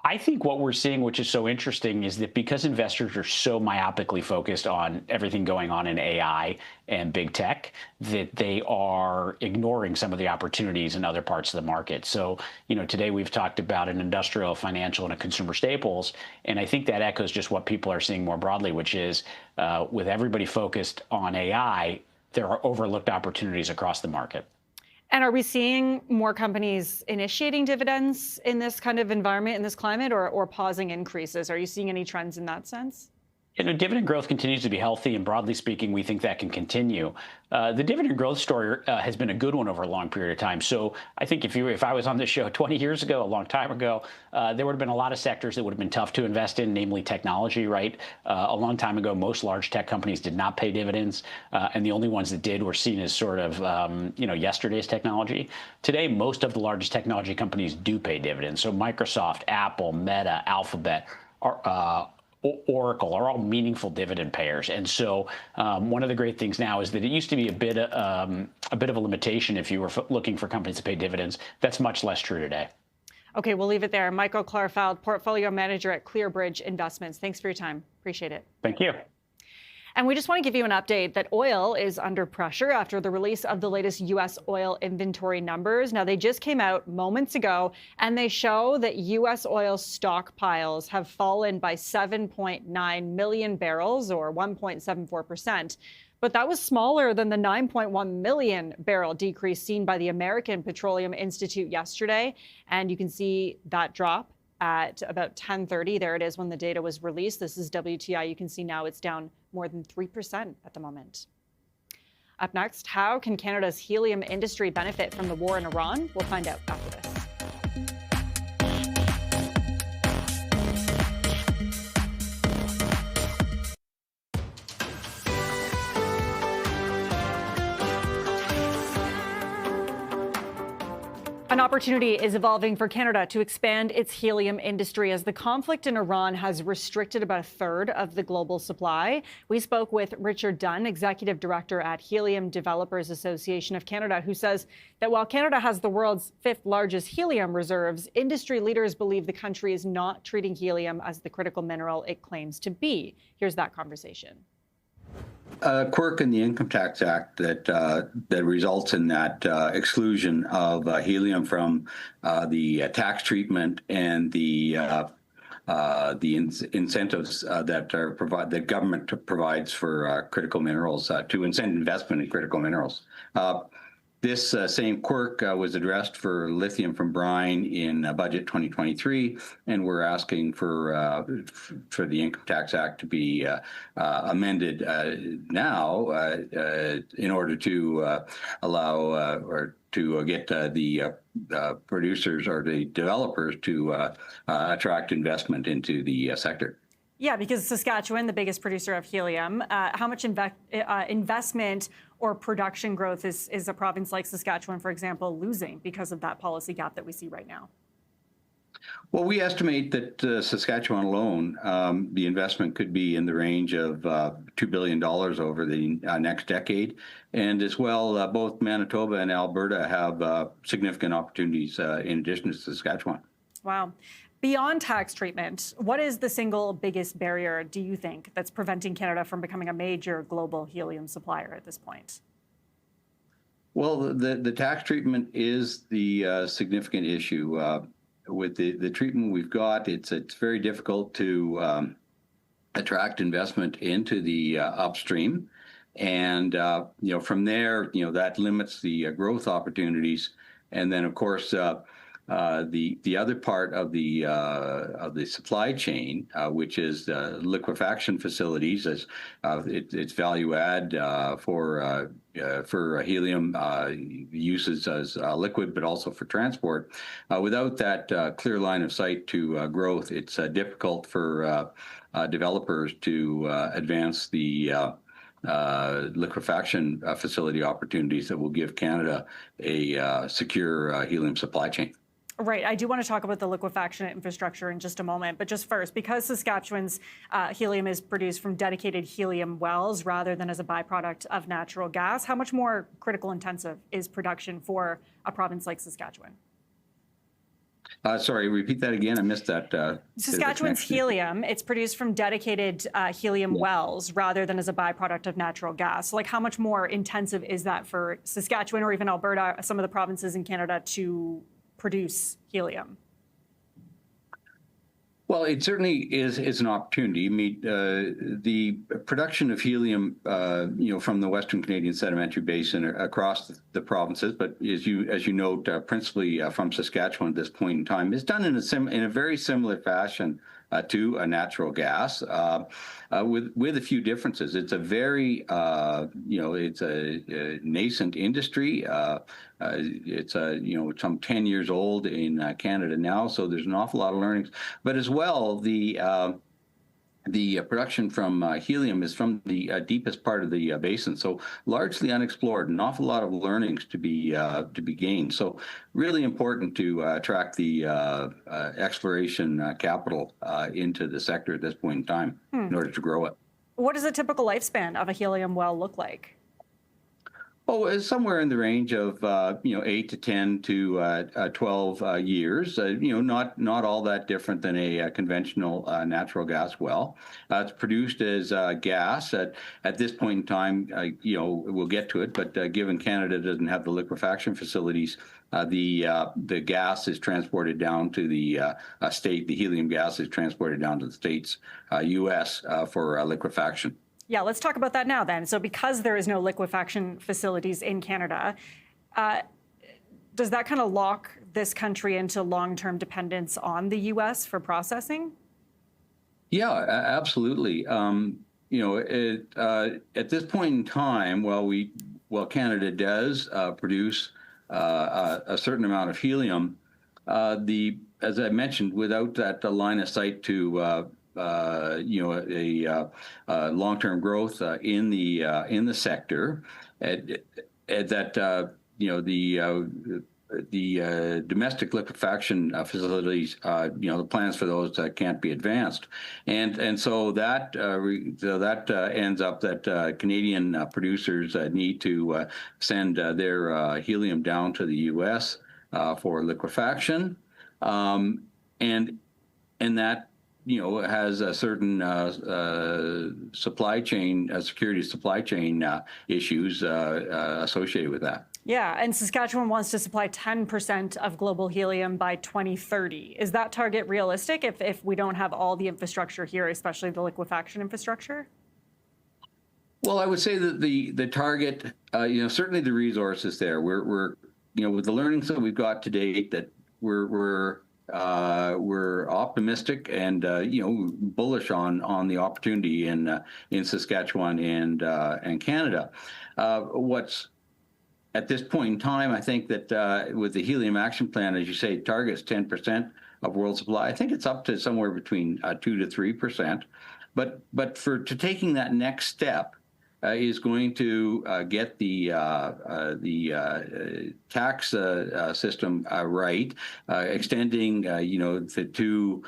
I think what we're seeing, which is so interesting, is that because investors are so myopically focused on everything going on in AI and big tech, that they are ignoring some of the opportunities in other parts of the market. So, today we've talked about an industrial, financial, and a consumer staples. And I think that echoes just what people are seeing more broadly, which is with everybody focused on AI, there are overlooked opportunities across the market. And are we seeing more companies initiating dividends in this kind of environment, in this climate, or pausing increases? Are you seeing any trends in that sense? Dividend growth continues to be healthy, and broadly speaking, we think that can continue. The dividend growth story has been a good one over a long period of time. So I think if I was on this show 20 years ago, a long time ago, there would have been a lot of sectors that would have been tough to invest in, namely technology, right? A long time ago, most large tech companies did not pay dividends, and the only ones that did were seen as sort of, yesterday's technology. Today, most of the largest technology companies do pay dividends. So Microsoft, Apple, Meta, Alphabet, Oracle are all meaningful dividend payers. And so one of the great things now is that it used to be a bit of a limitation if you were looking for companies to pay dividends. That's much less true today. Okay, we'll leave it there. Michael Clarfeld, portfolio manager at ClearBridge Investments. Thanks for your time. Appreciate it. Thank you. And we just want to give you an update that oil is under pressure after the release of the latest U.S. oil inventory numbers. Now, they just came out moments ago, and they show that U.S. oil stockpiles have fallen by 7.9 million barrels, or 1.74%. But that was smaller than the 9.1 million barrel decrease seen by the American Petroleum Institute yesterday. And you can see that drop at about 10:30. There it is when the data was released. This is WTI. You can see now it's down more than 3% at the moment. Up next, how can Canada's helium industry benefit from the war in Iran? We'll find out after this. An opportunity is evolving for Canada to expand its helium industry as the conflict in Iran has restricted about a third of the global supply. We spoke with Richard Dunn, Executive Director at Helium Developers Association of Canada, who says that while Canada has the world's fifth largest helium reserves, industry leaders believe the country is not treating helium as the critical mineral it claims to be. Here's that conversation. A quirk in the Income Tax Act that results in that exclusion of helium from the tax treatment and the incentives that government provides for critical minerals to incent investment in critical minerals. This same quirk was addressed for lithium from brine in Budget 2023, and we're asking for the Income Tax Act to be amended now in order to allow or to get the producers or the developers to attract investment into the sector. Yeah, because Saskatchewan, the biggest producer of helium, how much investment or production growth is a province like Saskatchewan, for example, losing because of that policy gap that we see right now? Well, we estimate that Saskatchewan alone, the investment could be in the range of $2 billion over the next decade. And as well, both Manitoba and Alberta have significant opportunities in addition to Saskatchewan. Wow. Beyond tax treatment, what is the single biggest barrier, do you think, that's preventing Canada from becoming a major global helium supplier at this point? Well, the tax treatment is the significant issue. With the treatment we've got, it's very difficult to attract investment into the upstream. And, from there, that limits the growth opportunities. And then, of course, the other part of the supply chain, which is liquefaction facilities, as it's value add for helium uses as liquid, but also for transport. Without that clear line of sight to growth, it's difficult for developers to advance the liquefaction facility opportunities that will give Canada a secure helium supply chain. Right. I do want to talk about the liquefaction infrastructure in just a moment. But just first, because Saskatchewan's helium is produced from dedicated helium wells rather than as a byproduct of natural gas, how much more critical intensive is production for a province like Saskatchewan? Sorry, repeat that again. I missed that. Saskatchewan's helium, it's produced from dedicated helium wells rather than as a byproduct of natural gas. So, how much more intensive is that for Saskatchewan or even Alberta, some of the provinces in Canada, to produce helium? Well, it certainly is an opportunity. I mean, the production of helium, from the Western Canadian Sedimentary Basin across the provinces, but as you note, principally from Saskatchewan at this point in time, is done in a very similar fashion to natural gas, with a few differences. It's a very it's a nascent industry. It's some 10 years old in Canada now, so there's an awful lot of learnings. But as well, the production from helium is from the deepest part of the basin, so largely unexplored. An awful lot of learnings to be gained. So really important to attract the exploration capital into the sector at this point in time in order to grow it. What does a typical lifespan of a helium well look like? Oh, it's somewhere in the range of 8 to 10 to 12 years. Not all that different than a conventional natural gas well. It's produced as gas at this point in time. We'll get to it, but given Canada doesn't have the liquefaction facilities, the gas is transported down to the state. The helium gas is transported down to the states, U.S. For liquefaction. Yeah, let's talk about that now then. So because there is no liquefaction facilities in Canada, does that kind of lock this country into long-term dependence on the U.S. for processing? Yeah, absolutely. At this point in time, while Canada does produce a certain amount of helium, as I mentioned, without that line of sight to long-term growth in the sector, the domestic liquefaction facilities, the plans for those can't be advanced, and so that ends up that Canadian producers need to send their helium down to the U.S. For liquefaction, and that has a certain supply chain, security supply chain issues associated with that. Yeah, and Saskatchewan wants to supply 10% of global helium by 2030. Is that target realistic if we don't have all the infrastructure here, especially the liquefaction infrastructure? Well, I would say that the target, certainly the resource is there. We're with the learnings that we've got to date, that we're optimistic and bullish on the opportunity in Saskatchewan and Canada. What's at this point in time, I think that with the Helium Action Plan, as you say, targets 10% of world supply. I think it's up to somewhere between 2 to 3%. But to taking that next step is going to get the tax system right, extending to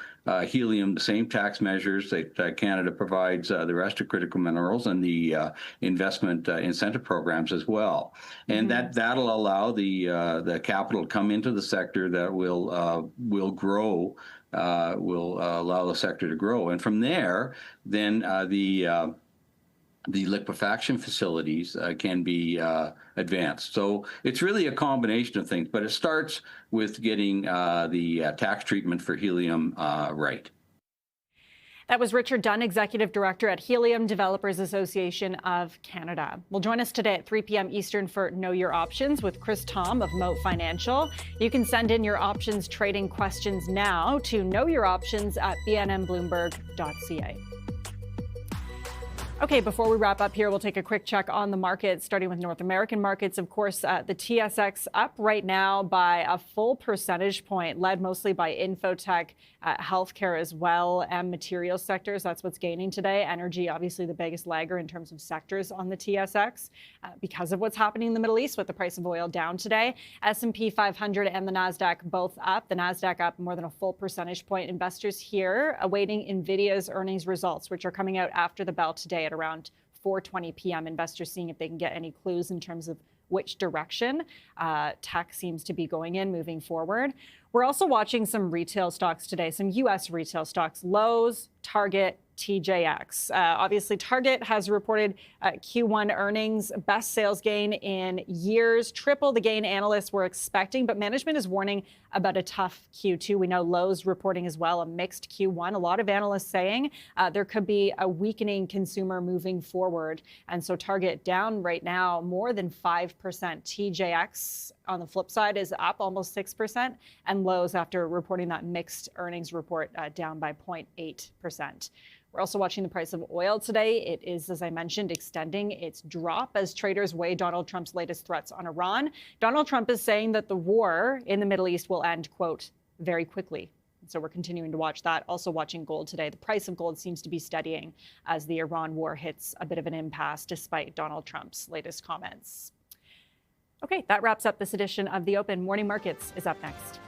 helium the same tax measures that Canada provides the rest of critical minerals, and the investment incentive programs as well. And that'll allow the capital to come into the sector that will grow, will allow the sector to grow. And from there, then the liquefaction facilities can be advanced. So it's really a combination of things, but it starts with getting the tax treatment for helium right. That was Richard Dunn, Executive Director at Helium Developers Association of Canada. Will join us today at 3 p.m. Eastern for Know Your Options with Chris Tom of Moat Financial. You can send in your options trading questions now to knowyouroptions@bnnbloomberg.ca. Okay, before we wrap up here, we'll take a quick check on the markets, starting with North American markets. Of course, the TSX up right now by a full percentage point, led mostly by infotech, healthcare as well, and material sectors. That's what's gaining today. Energy, obviously the biggest lagger in terms of sectors on the TSX because of what's happening in the Middle East with the price of oil down today. S&P 500 and the NASDAQ both up. The NASDAQ up more than a full percentage point. Investors here awaiting NVIDIA's earnings results, which are coming out after the bell today at around 4:20 p.m. Investors seeing if they can get any clues in terms of which direction tech seems to be going in moving forward. We're also watching some retail stocks today, some U.S. retail stocks, Lowe's, Target, TJX. Obviously, Target has reported Q1 earnings, best sales gain in years, triple the gain analysts were expecting, but management is warning about a tough Q2. We know Lowe's reporting as well, a mixed Q1. A lot of analysts saying there could be a weakening consumer moving forward. And so Target down right now more than 5%. TJX on the flip side is up almost 6%, and Lowe's, after reporting that mixed earnings report, down by 0.8%. We're also watching the price of oil today. It is, as I mentioned, extending its drop as traders weigh Donald Trump's latest threats on Iran. Donald Trump is saying that the war in the Middle East will end, quote, very quickly. So we're continuing to watch that. Also watching gold today. The price of gold seems to be steadying as the Iran war hits a bit of an impasse despite Donald Trump's latest comments. Okay, that wraps up this edition of The Open. Morning Markets is up next.